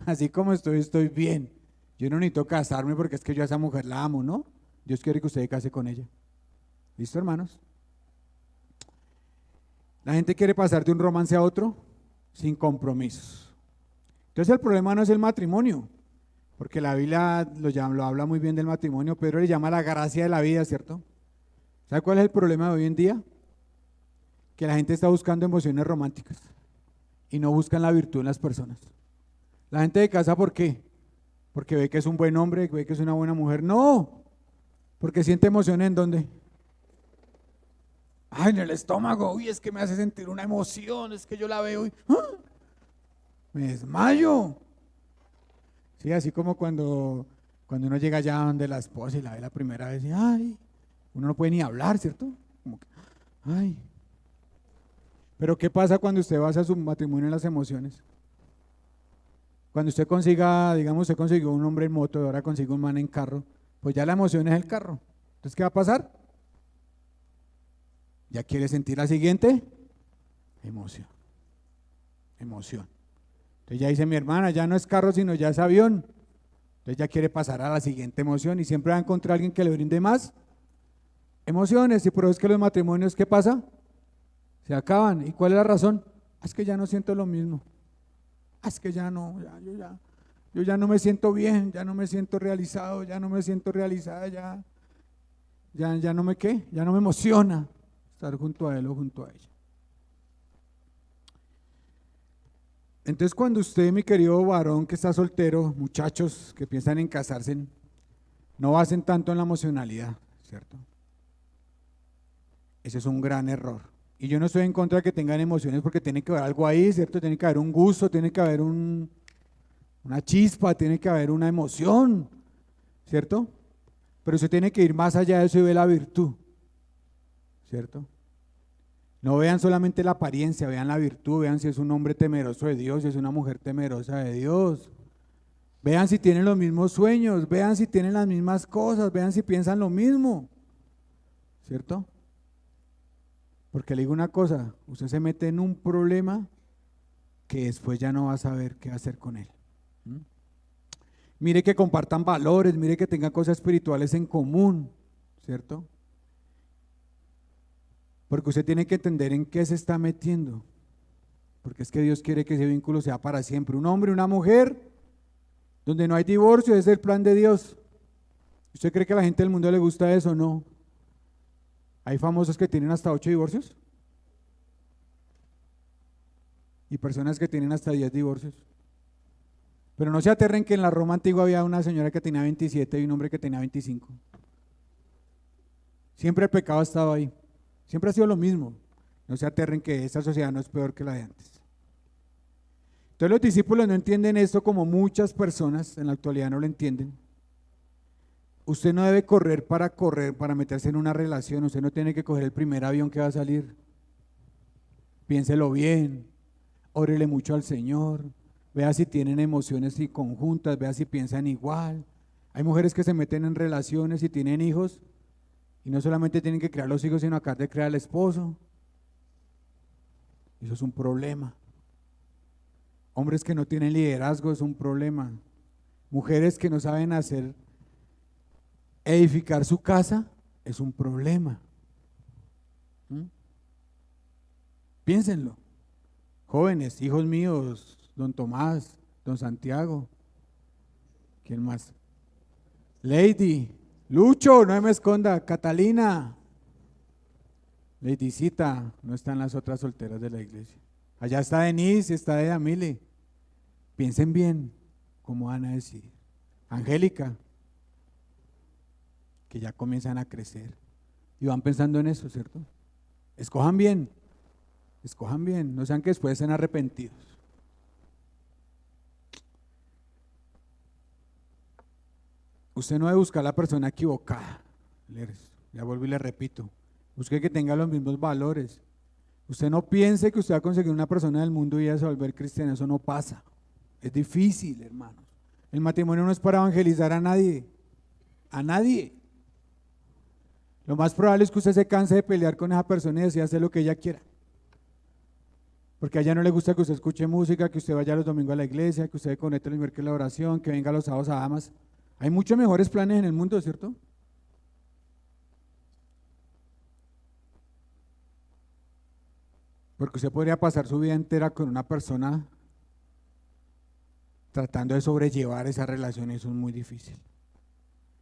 Así como estoy bien. Yo no necesito casarme porque es que yo a esa mujer la amo, ¿no? Dios quiere que usted se case con ella. ¿Listo, hermanos? La gente quiere pasar de un romance a otro sin compromisos. Entonces el problema no es el matrimonio, porque la Biblia lo habla muy bien del matrimonio. Pedro le llama la gracia de la vida, ¿cierto? ¿Sabe cuál es el problema de hoy en día? Que la gente está buscando emociones románticas y no buscan la virtud en las personas. La gente de casa, ¿por qué? Porque ve que es un buen hombre, ve que es una buena mujer. No, porque siente emociones ¿en dónde? Ay, en el estómago. Uy, es que me hace sentir una emoción, es que yo la veo y ¡ah! Me desmayo. Sí, así como cuando uno llega allá donde la esposa y la ve la primera vez y ay, uno no puede ni hablar, ¿cierto? Como que, ay. Pero ¿qué pasa cuando usted basa su matrimonio en las emociones? Cuando usted consiga, digamos, usted consiguió un hombre en moto y ahora consigue un man en carro, pues ya la emoción es el carro. Entonces, ¿qué va a pasar? ¿Ya quiere sentir la siguiente? Emoción. Emoción. Entonces ya dice mi hermana, ya no es carro, sino ya es avión. Entonces ya quiere pasar a la siguiente emoción y siempre va a encontrar a alguien que le brinde más emociones. Y por eso es que los matrimonios, ¿qué pasa? Se acaban. ¿Y cuál es la razón? Es que ya no siento lo mismo. Es que ya no, yo ya no me siento bien, ya no me siento realizado, ya no me siento realizada, ya no me qué, ya no me emociona estar junto a él o junto a ella. Entonces cuando usted, mi querido varón que está soltero, muchachos que piensan en casarse, no basen tanto en la emocionalidad, ¿cierto? Ese es un gran error. Y yo no estoy en contra de que tengan emociones porque tiene que haber algo ahí, ¿cierto? Tiene que haber un gusto, tiene que haber una chispa, tiene que haber una emoción, ¿cierto? Pero usted tiene que ir más allá de eso y ver la virtud, ¿cierto? No vean solamente la apariencia, vean la virtud, vean si es un hombre temeroso de Dios, si es una mujer temerosa de Dios. Vean si tienen los mismos sueños, vean si tienen las mismas cosas, vean si piensan lo mismo, ¿cierto? Porque le digo una cosa, usted se mete en un problema que después ya no va a saber qué hacer con él. Mire que compartan valores, mire que tengan cosas espirituales en común, ¿cierto? Porque usted tiene que entender en qué se está metiendo, porque es que Dios quiere que ese vínculo sea para siempre. Un hombre y una mujer, donde no hay divorcio, es el plan de Dios. ¿Usted cree que a la gente del mundo le gusta eso? No. Hay famosos que tienen hasta 8 divorcios y personas que tienen hasta 10 divorcios. Pero no se aterren que en la Roma antigua había una señora que tenía 27 y un hombre que tenía 25. Siempre el pecado ha estado ahí. Siempre ha sido lo mismo. No se aterren que esta sociedad no es peor que la de antes. Entonces los discípulos no entienden esto como muchas personas en la actualidad no lo entienden. Usted no debe correr, para meterse en una relación. Usted no tiene que coger el primer avión que va a salir. Piénselo bien, órele mucho al Señor, vea si tienen emociones y conjuntas, vea si piensan igual. Hay mujeres que se meten en relaciones y tienen hijos y no solamente tienen que crear los hijos, sino acabar de crear al esposo. Eso es un problema. Hombres que no tienen liderazgo es un problema. Mujeres que no saben edificar su casa es un problema. Piénsenlo. Jóvenes, hijos míos, don Tomás, don Santiago. ¿Quién más? Lady, Lucho, no me esconda, Catalina. Ladycita, no están las otras solteras de la iglesia. Allá está Denise, está de Amile. Piensen bien cómo van a decir. Angélica, que ya comienzan a crecer y van pensando en eso, ¿cierto? Escojan bien, no sean que después sean arrepentidos. Usted no debe buscar a la persona equivocada, ya vuelvo y le repito, busque que tenga los mismos valores. Usted no piense que usted va a conseguir una persona del mundo y ella se va a volver cristiana, eso no pasa, es difícil, hermanos. El matrimonio no es para evangelizar a nadie, Lo más probable es que usted se canse de pelear con esa persona y decir hacer lo que ella quiera. Porque a ella no le gusta que usted escuche música, que usted vaya los domingos a la iglesia, que usted se conecte los miércoles a la oración, que venga los sábados a damas. Hay muchos mejores planes en el mundo, ¿cierto? Porque usted podría pasar su vida entera con una persona tratando de sobrellevar esa relación, eso es muy difícil.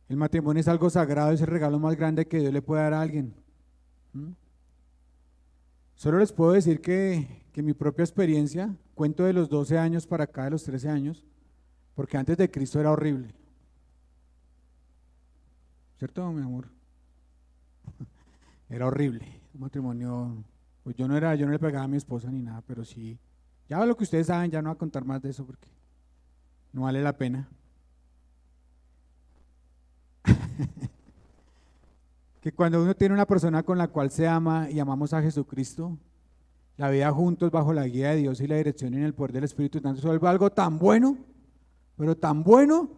El matrimonio es algo sagrado, es el regalo más grande que Dios le puede dar a alguien. Solo les puedo decir que mi propia experiencia, cuento de los 12 años para acá, de los 13 años, porque antes de Cristo era horrible. ¿Cierto, mi amor? Era horrible. Un matrimonio, pues yo no le pegaba a mi esposa ni nada, pero sí. Ya lo que ustedes saben, ya no voy a contar más de eso porque no vale la pena. Que cuando uno tiene una persona con la cual se ama y amamos a Jesucristo, la vida juntos bajo la guía de Dios y la dirección y en el poder del Espíritu Santo se vuelve algo tan bueno pero tan bueno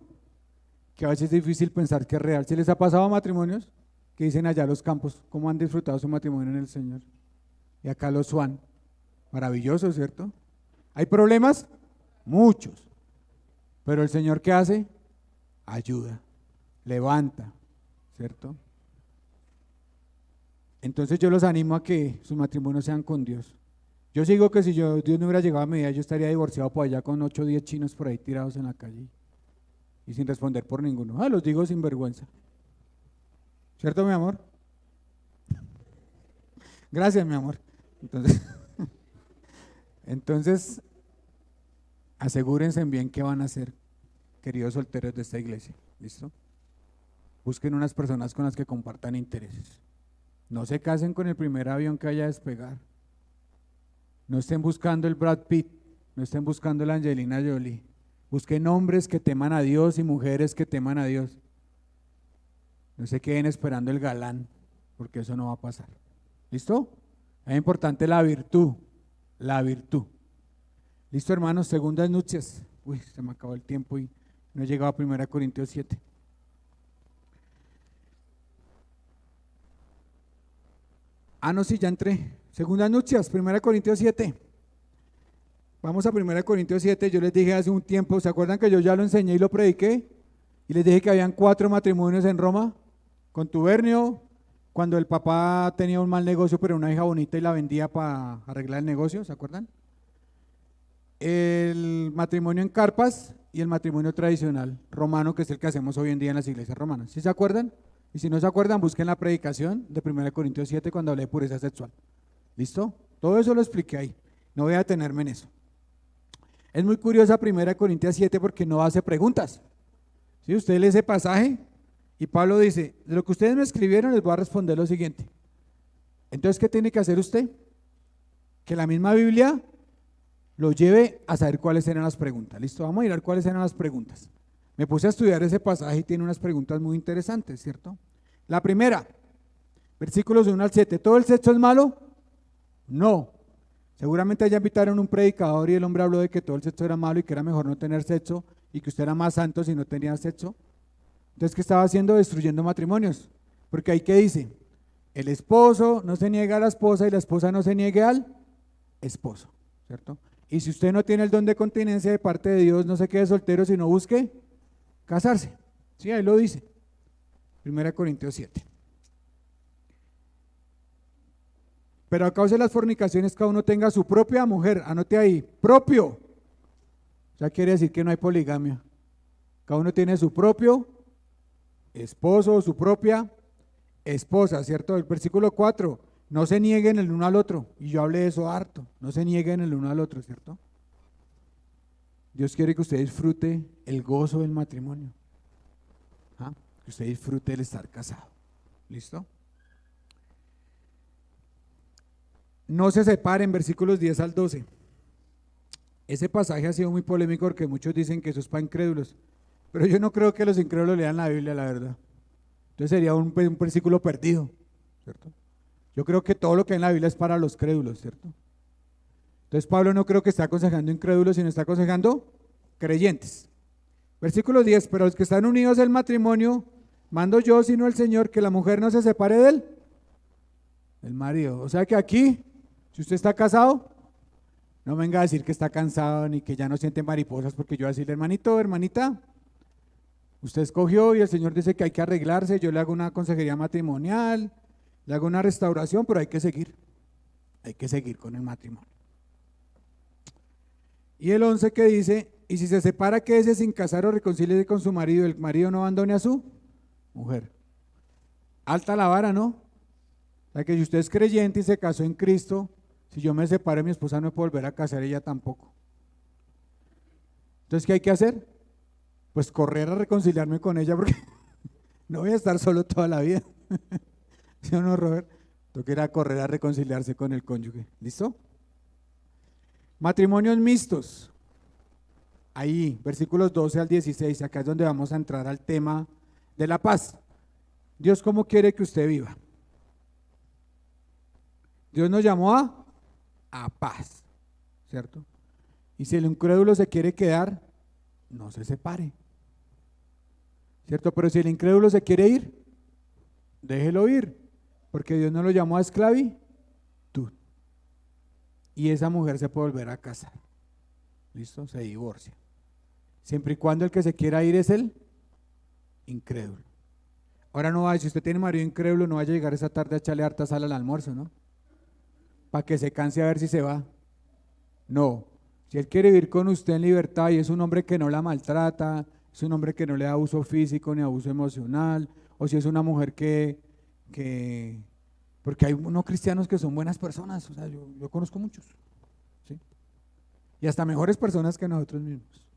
que a veces es difícil pensar que es real. ¿Se les ha pasado a matrimonios que dicen allá los campos cómo han disfrutado su matrimonio en el Señor? Y acá los Swan, maravilloso, ¿cierto? ¿Hay problemas? Muchos. Pero el Señor, ¿qué hace? Ayuda, levanta, ¿cierto? Entonces yo los animo a que sus matrimonios sean con Dios. Yo sigo que si Dios no hubiera llegado a mi vida, yo estaría divorciado por allá con 8 o 10 chinos por ahí tirados en la calle y sin responder por ninguno. Los digo sin vergüenza. ¿Cierto, mi amor? Gracias, mi amor. Entonces, asegúrense bien qué van a hacer, queridos solteros de esta iglesia. ¿Listo? Busquen unas personas con las que compartan intereses. No se casen con el primer avión que vaya a despegar. No estén buscando el Brad Pitt, no estén buscando la Angelina Jolie. Busquen hombres que teman a Dios y mujeres que teman a Dios. No se queden esperando el galán, porque eso no va a pasar. ¿Listo? Es importante la virtud, la virtud. ¿Listo, hermanos? Segundas nupcias. Uy, se me acabó el tiempo y no he llegado a 1 Corintios 7. No, sí, ya entré. Segundas nupcias, 1 Corintios 7. Vamos a 1 Corintios 7. Yo les dije hace un tiempo, ¿se acuerdan que yo ya lo enseñé y lo prediqué? Y les dije que habían 4 matrimonios en Roma. Contubernio, cuando el papá tenía un mal negocio, pero una hija bonita y la vendía para arreglar el negocio, ¿se acuerdan? El matrimonio en carpas y el matrimonio tradicional romano, que es el que hacemos hoy en día en las iglesias romanas. ¿Sí se acuerdan? Y si no se acuerdan, busquen la predicación de 1 Corintios 7 cuando hablé de pureza sexual. ¿Listo? Todo eso lo expliqué ahí. No voy a detenerme en eso. Es muy curiosa 1 Corintios 7 porque no hace preguntas. ¿Sí? Usted lee ese pasaje y Pablo dice, de lo que ustedes me escribieron les voy a responder lo siguiente. Entonces, ¿qué tiene que hacer usted? Que la misma Biblia lo lleve a saber cuáles eran las preguntas. ¿Listo? Vamos a mirar cuáles eran las preguntas. Me puse a estudiar ese pasaje y tiene unas preguntas muy interesantes, ¿cierto? La primera, versículos 1 al 7. ¿Todo el sexo es malo? No. Seguramente allá invitaron un predicador y el hombre habló de que todo el sexo era malo y que era mejor no tener sexo y que usted era más santo si no tenía sexo. Entonces, ¿qué estaba haciendo? Destruyendo matrimonios. Porque ahí, ¿qué dice? El esposo no se niega a la esposa y la esposa no se niegue al esposo, ¿cierto? Y si usted no tiene el don de continencia de parte de Dios, no se quede soltero, sino busque casarse. Sí, ahí lo dice. 1 Corintios 7. Pero a causa de las fornicaciones, cada uno tenga su propia mujer. Anote ahí, propio. O sea, quiere decir que no hay poligamia. Cada uno tiene su propio esposo o su propia esposa, ¿cierto? El versículo 4, no se nieguen el uno al otro. Y yo hablé de eso harto. No se nieguen el uno al otro, ¿cierto? Dios quiere que usted disfrute el gozo del matrimonio. Que usted disfrute el estar casado. ¿Listo? No se separen, versículos 10 al 12. Ese pasaje ha sido muy polémico porque muchos dicen que eso es para incrédulos. Pero yo no creo que los incrédulos lean la Biblia, la verdad. Entonces sería un versículo perdido, ¿cierto? Yo creo que todo lo que hay en la Biblia es para los crédulos, ¿cierto? Entonces Pablo no creo que esté aconsejando incrédulos, sino está aconsejando creyentes. Versículo 10, pero los que están unidos en matrimonio, mando yo, sino el Señor, que la mujer no se separe de él, el marido. O sea que aquí, si usted está casado, no venga a decir que está cansado ni que ya no siente mariposas, porque yo voy a decirle, hermanito, hermanita, usted escogió y el Señor dice que hay que arreglarse, yo le hago una consejería matrimonial, le hago una restauración, pero hay que seguir con el matrimonio. Y el 11 que dice, y si se separa, quédese sin casar o reconcíliese con su marido, el marido no abandone a su mujer. Alta la vara, ¿no? O sea que si usted es creyente y se casó en Cristo, si yo me separo, mi esposa no me puede volver a casar, ella tampoco. Entonces, ¿qué hay que hacer? Pues correr a reconciliarme con ella porque no voy a estar solo toda la vida. ¿Sí o no, Robert? Toca ir a correr a reconciliarse con el cónyuge. ¿Listo? Matrimonios mixtos. Ahí, versículos 12 al 16, acá es donde vamos a entrar al tema de la paz. Dios, ¿cómo quiere que usted viva? Dios nos llamó a paz, ¿cierto? Y si el incrédulo se quiere quedar, no se separe, ¿cierto? Pero si el incrédulo se quiere ir, déjelo ir, porque Dios no lo llamó a esclavitud. Y esa mujer se puede volver a casar. ¿Listo? Se divorcia. Siempre y cuando el que se quiera ir es el incrédulo. Ahora no vaya, si usted tiene marido incrédulo, no vaya a llegar esa tarde a echarle harta sal al almuerzo, ¿no? Para que se canse a ver si se va. No. Si él quiere vivir con usted en libertad y es un hombre que no la maltrata, es un hombre que no le da abuso físico ni abuso emocional, o si es una mujer porque hay unos cristianos que son buenas personas, o sea, yo conozco muchos, ¿sí? Y hasta mejores personas que nosotros mismos,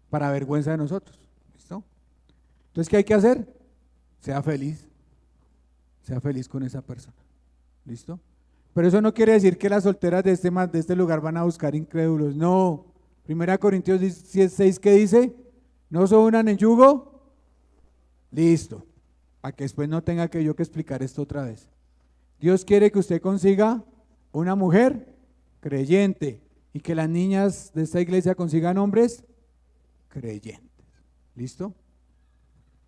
para vergüenza de nosotros, ¿listo? Entonces, ¿qué hay que hacer? Sea feliz con esa persona, ¿listo? Pero eso no quiere decir que las solteras de este lugar van a buscar incrédulos, no. 1 Corintios 6, ¿qué dice? ¿No se unan en yugo? Listo, para que después no tenga que yo que explicar esto otra vez. Dios quiere que usted consiga una mujer creyente y que las niñas de esta iglesia consigan hombres creyentes. ¿Listo?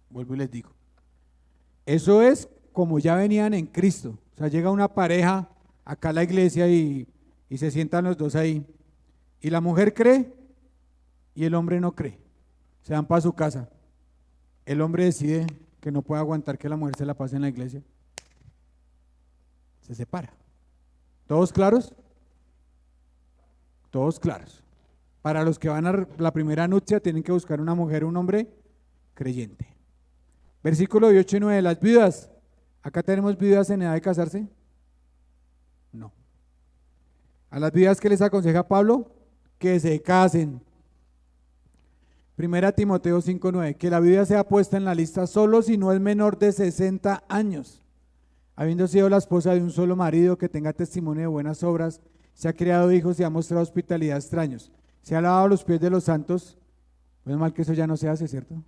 Vuelvo y les digo. Eso es como ya venían en Cristo. O sea, llega una pareja acá a la iglesia y se sientan los dos ahí. Y la mujer cree y el hombre no cree. Se van para su casa. El hombre decide que no puede aguantar que la mujer se la pase en la iglesia. Se separa. ¿Todos claros? Todos claros. Para los que van a la primera nupcia tienen que buscar una mujer o un hombre creyente. Versículo 8 y 9, las viudas. ¿Acá tenemos viudas en edad de casarse? No. A las viudas, ¿qué les aconseja Pablo? Que se casen. 1 Timoteo 5:9, que la viuda sea puesta en la lista solo si no es menor de 60 años, habiendo sido la esposa de un solo marido, que tenga testimonio de buenas obras, se ha criado hijos y ha mostrado hospitalidad a extraños, se ha lavado los pies de los santos. Menos mal que eso ya no se hace, ¿cierto?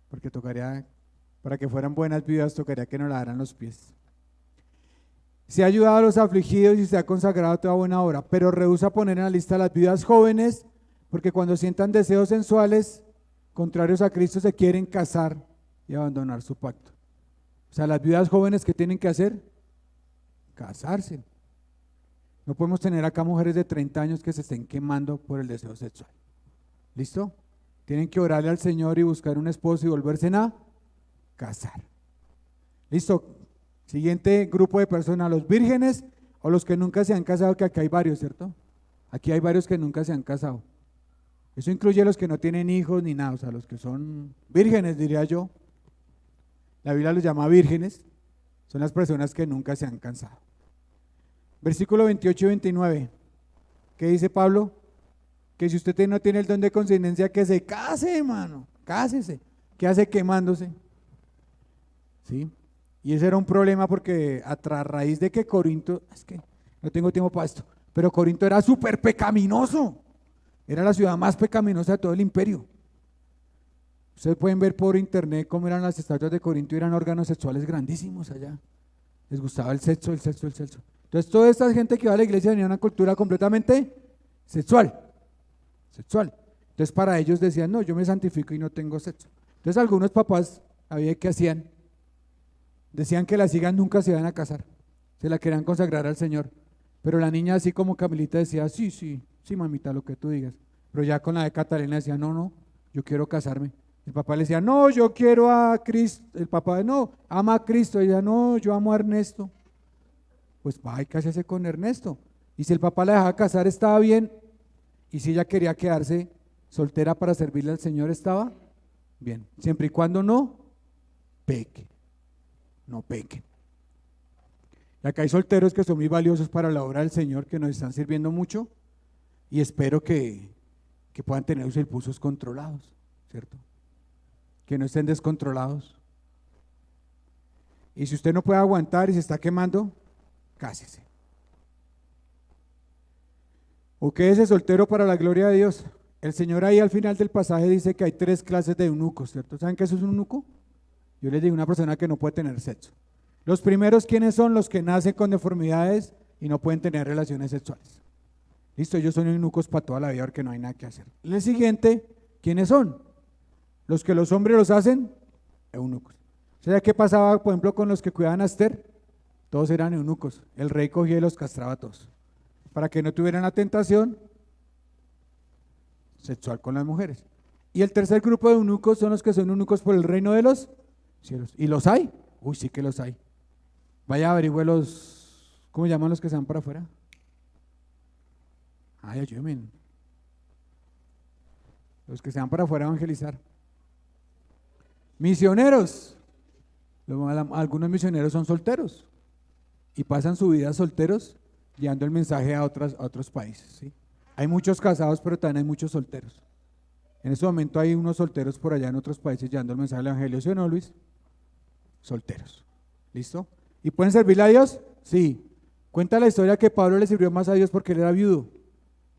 Porque tocaría, para que fueran buenas viudas, tocaría que nos lavaran los pies. Se ha ayudado a los afligidos y se ha consagrado a toda buena obra, pero rehúsa poner en la lista a las viudas jóvenes, porque cuando sientan deseos sensuales contrarios a Cristo se quieren casar y abandonar su pacto. O sea, las viudas jóvenes, ¿qué tienen que hacer? Casarse. No podemos tener acá mujeres de 30 años que se estén quemando por el deseo sexual. ¿Listo? Tienen que orarle al Señor y buscar un esposo y volverse a casar. ¿Listo? Siguiente grupo de personas, los vírgenes o los que nunca se han casado, que aquí hay varios, ¿cierto? Aquí hay varios que nunca se han casado. Eso incluye a los que no tienen hijos ni nada, o sea, los que son vírgenes, diría yo. La Biblia los llama vírgenes, son las personas que nunca se han casado. Versículo 28 y 29, ¿qué dice Pablo? Que si usted no tiene el don de continencia, que se case, hermano, cásese. ¿Qué hace quemándose? ¿Sí? Y ese era un problema porque a raíz de que Corinto, es que no tengo tiempo para esto, pero Corinto era súper pecaminoso. Era la ciudad más pecaminosa de todo el imperio. Ustedes pueden ver por internet cómo eran las estatuas de Corinto y eran órganos sexuales grandísimos allá. Les gustaba el sexo. Entonces toda esta gente que iba a la iglesia tenía una cultura completamente sexual. Entonces para ellos decían, no, yo me santifico y no tengo sexo. Entonces algunos papás, ¿había qué hacían? Decían que las hijas nunca se iban a casar, se la querían consagrar al Señor. Pero la niña, así como Camilita, decía, sí, mamita, lo que tú digas. Pero ya con la de Catalina decía, no, yo quiero casarme. El papá le decía, no, yo quiero a Cristo. El papá, no, ama a Cristo. Ella, no, yo amo a Ernesto. Pues va y cásese con Ernesto. Y si el papá la dejaba casar, estaba bien. Y si ella quería quedarse soltera para servirle al Señor, estaba bien. Siempre y cuando no peque. No peque. Y acá hay solteros que son muy valiosos para la obra del Señor, que nos están sirviendo mucho. Y espero que puedan tener sus impulsos controlados, ¿cierto? Que no estén descontrolados. Y si usted no puede aguantar y se está quemando, cásese. O quédese soltero para la gloria de Dios. El Señor ahí al final del pasaje dice que hay 3 clases de eunucos, ¿cierto? ¿Saben qué eso es un eunuco? Yo les digo, una persona que no puede tener sexo. Los primeros, ¿quiénes son? Los que nacen con deformidades y no pueden tener relaciones sexuales. Listo, ellos son eunucos para toda la vida porque no hay nada que hacer. El siguiente, ¿quiénes son? Los que los hombres los hacen, eunucos. O sea, ¿qué pasaba, por ejemplo, con los que cuidaban a Esther? Todos eran eunucos. El rey cogía y los castraba a todos, para que no tuvieran la tentación sexual con las mujeres. Y el tercer grupo de eunucos son los que son eunucos por el reino de los cielos. ¿Y los hay? Uy, sí que los hay. Vaya, averigüe los, ¿cómo llaman los que se van para afuera? Ay, ayúdenme. Los que se van para afuera a evangelizar. Misioneros. Algunos misioneros son solteros y pasan su vida solteros llevando el mensaje a otros países, ¿sí? Hay muchos casados, pero también hay muchos solteros. En este momento hay unos solteros por allá en otros países llevando el mensaje del evangelio, ¿sí o no, Luis? Solteros. ¿Listo? ¿Y pueden servirle a Dios? Sí. Cuenta la historia que Pablo le sirvió más a Dios porque él era viudo.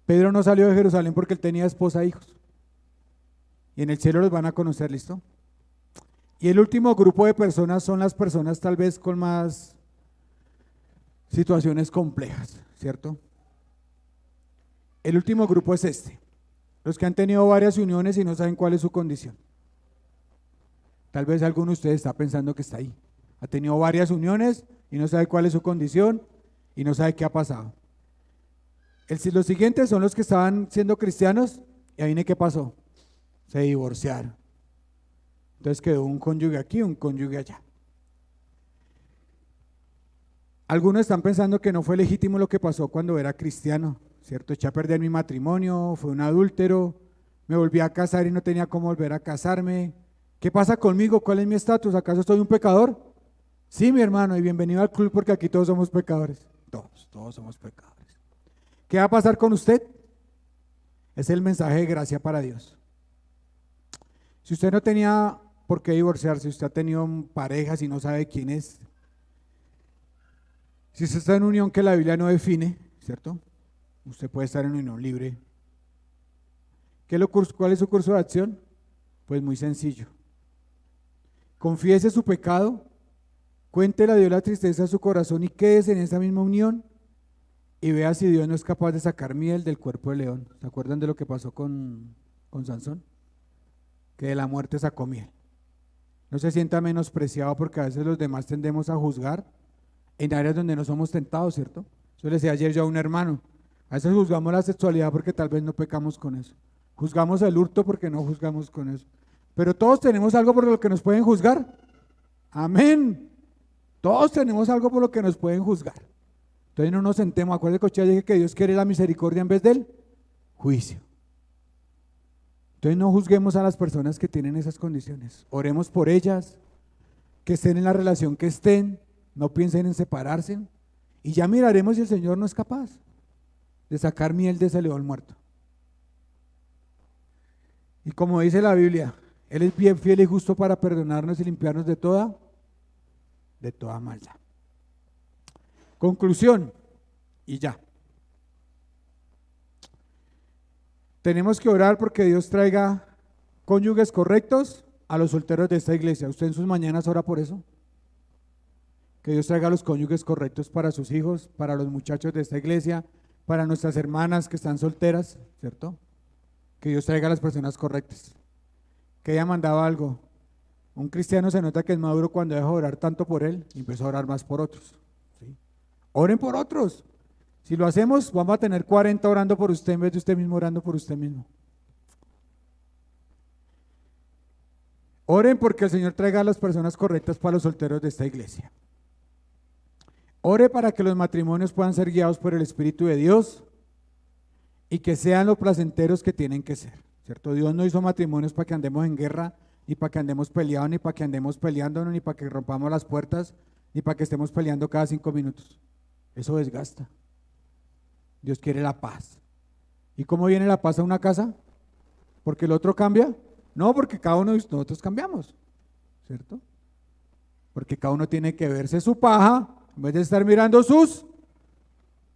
Pedro no salió de Jerusalén porque él tenía esposa e hijos. Y en el cielo los van a conocer, ¿listo? Y el último grupo de personas son las personas tal vez con más situaciones complejas, ¿cierto? El último grupo es este, los que han tenido varias uniones y no saben cuál es su condición. Tal vez alguno de ustedes está pensando que está ahí. Ha tenido varias uniones y no sabe cuál es su condición y no sabe qué ha pasado. Los siguientes son los que estaban siendo cristianos y ahí viene qué pasó. Se divorciaron. Entonces quedó un cónyuge aquí, un cónyuge allá. Algunos están pensando que no fue legítimo lo que pasó cuando era cristiano, ¿cierto? Eché a perder mi matrimonio, fue un adúltero, me volví a casar y no tenía cómo volver a casarme. ¿Qué pasa conmigo? ¿Cuál es mi estatus? ¿Acaso soy un pecador? Sí, mi hermano, y bienvenido al club porque aquí todos somos pecadores. Todos somos pecadores. ¿Qué va a pasar con usted? Es el mensaje de gracia para Dios. Si usted no tenía por qué divorciarse, si usted ha tenido parejas y no sabe quién es, si usted está en una unión que la Biblia no define, ¿cierto? Usted puede estar en una unión libre. ¿Cuál es su curso de acción? Pues muy sencillo. Confiese su pecado, cuéntele a Dios la tristeza de su corazón y quédese en esa misma unión y vea si Dios no es capaz de sacar miel del cuerpo del león. ¿Se acuerdan de lo que pasó con Sansón? Que de la muerte sacó miel. No se sienta menospreciado porque a veces los demás tendemos a juzgar en áreas donde no somos tentados, ¿cierto? Eso le decía ayer yo a un hermano. A veces juzgamos la sexualidad porque tal vez no pecamos con eso. Juzgamos el hurto porque no juzgamos con eso. Pero todos tenemos algo por lo que nos pueden juzgar. Amén. Todos tenemos algo por lo que nos pueden juzgar. Entonces no nos sentemos. Acuérdense que yo dije que Dios quiere la misericordia en vez del juicio. Entonces no juzguemos a las personas que tienen esas condiciones. Oremos por ellas, que estén en la relación que estén, no piensen en separarse y ya miraremos si el Señor no es capaz de sacar miel de ese león muerto. Y como dice la Biblia, Él es bien fiel y justo para perdonarnos y limpiarnos de toda maldad. Conclusión, y ya. Tenemos que orar porque Dios traiga cónyuges correctos a los solteros de esta iglesia. ¿Usted en sus mañanas ora por eso? Que Dios traiga los cónyuges correctos para sus hijos, para los muchachos de esta iglesia, para nuestras hermanas que están solteras, ¿cierto? Que Dios traiga a las personas correctas. Que ella mandaba algo. Un cristiano se nota que es maduro cuando deja de orar tanto por él y empieza a orar más por otros, ¿sí? Oren por otros. Si lo hacemos, vamos a tener 40 orando por usted en vez de usted mismo orando por usted mismo. Oren porque el Señor traiga a las personas correctas para los solteros de esta iglesia. Ore para que los matrimonios puedan ser guiados por el Espíritu de Dios y que sean los placenteros que tienen que ser, ¿cierto? Dios no hizo matrimonios para que andemos en guerra, ni para que andemos peleados, ni para que andemos peleándonos, ni para que rompamos las puertas, ni para que estemos peleando cada 5 minutos. Eso desgasta. Dios quiere la paz. ¿Y cómo viene la paz a una casa? ¿Porque el otro cambia? No, porque cada uno de nosotros cambiamos, ¿cierto? Porque cada uno tiene que verse su paja en vez de estar mirando sus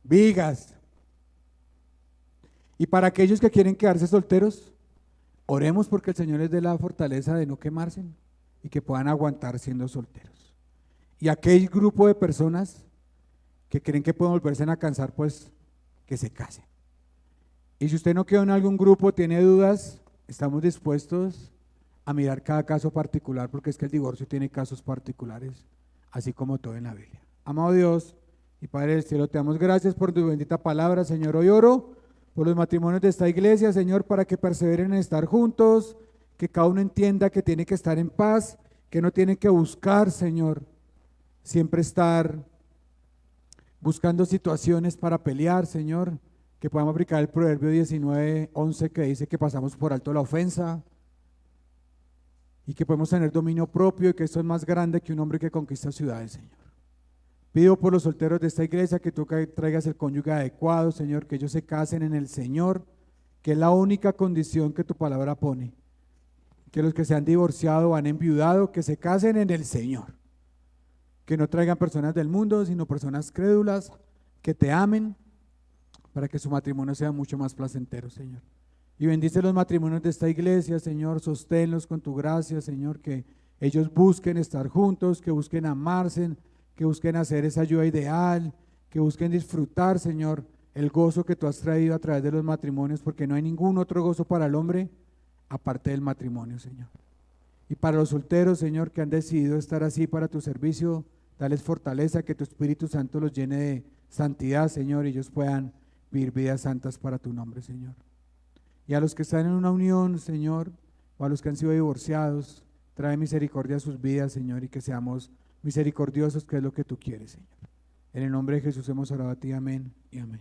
vigas. Y para aquellos que quieren quedarse solteros, oremos porque el Señor les dé la fortaleza de no quemarse y que puedan aguantar siendo solteros. Y aquel grupo de personas que creen que pueden volverse a cansar, pues que se casen. Y si usted no quedó en algún grupo, tiene dudas, estamos dispuestos a mirar cada caso particular, porque es que el divorcio tiene casos particulares, así como todo en la Biblia. Amado Dios y Padre del cielo, te damos gracias por tu bendita palabra, Señor. Hoy oro por los matrimonios de esta iglesia, Señor, para que perseveren en estar juntos, que cada uno entienda que tiene que estar en paz, que no tiene que buscar, Señor, siempre estar buscando situaciones para pelear, Señor, que podamos aplicar el Proverbio 19:11 que dice que pasamos por alto la ofensa y que podemos tener dominio propio y que esto es más grande que un hombre que conquista ciudades, Señor. Pido por los solteros de esta iglesia que tú traigas el cónyuge adecuado, Señor, que ellos se casen en el Señor, que es la única condición que tu palabra pone. Que los que se han divorciado o han enviudado, que se casen en el Señor. Que no traigan personas del mundo, sino personas crédulas, que te amen, para que su matrimonio sea mucho más placentero, Señor. Y bendice los matrimonios de esta iglesia, Señor, sosténlos con tu gracia, Señor, que ellos busquen estar juntos, que busquen amarse, que busquen hacer esa ayuda ideal, que busquen disfrutar, Señor, el gozo que tú has traído a través de los matrimonios, porque no hay ningún otro gozo para el hombre aparte del matrimonio, Señor. Y para los solteros, Señor, que han decidido estar así para tu servicio, dales fortaleza, que tu Espíritu Santo los llene de santidad, Señor, y ellos puedan vivir vidas santas para tu nombre, Señor. Y a los que están en una unión, Señor, o a los que han sido divorciados, trae misericordia a sus vidas, Señor, y que seamos misericordiosos, que es lo que tú quieres, Señor. En el nombre de Jesús hemos orado a ti, amén y amén.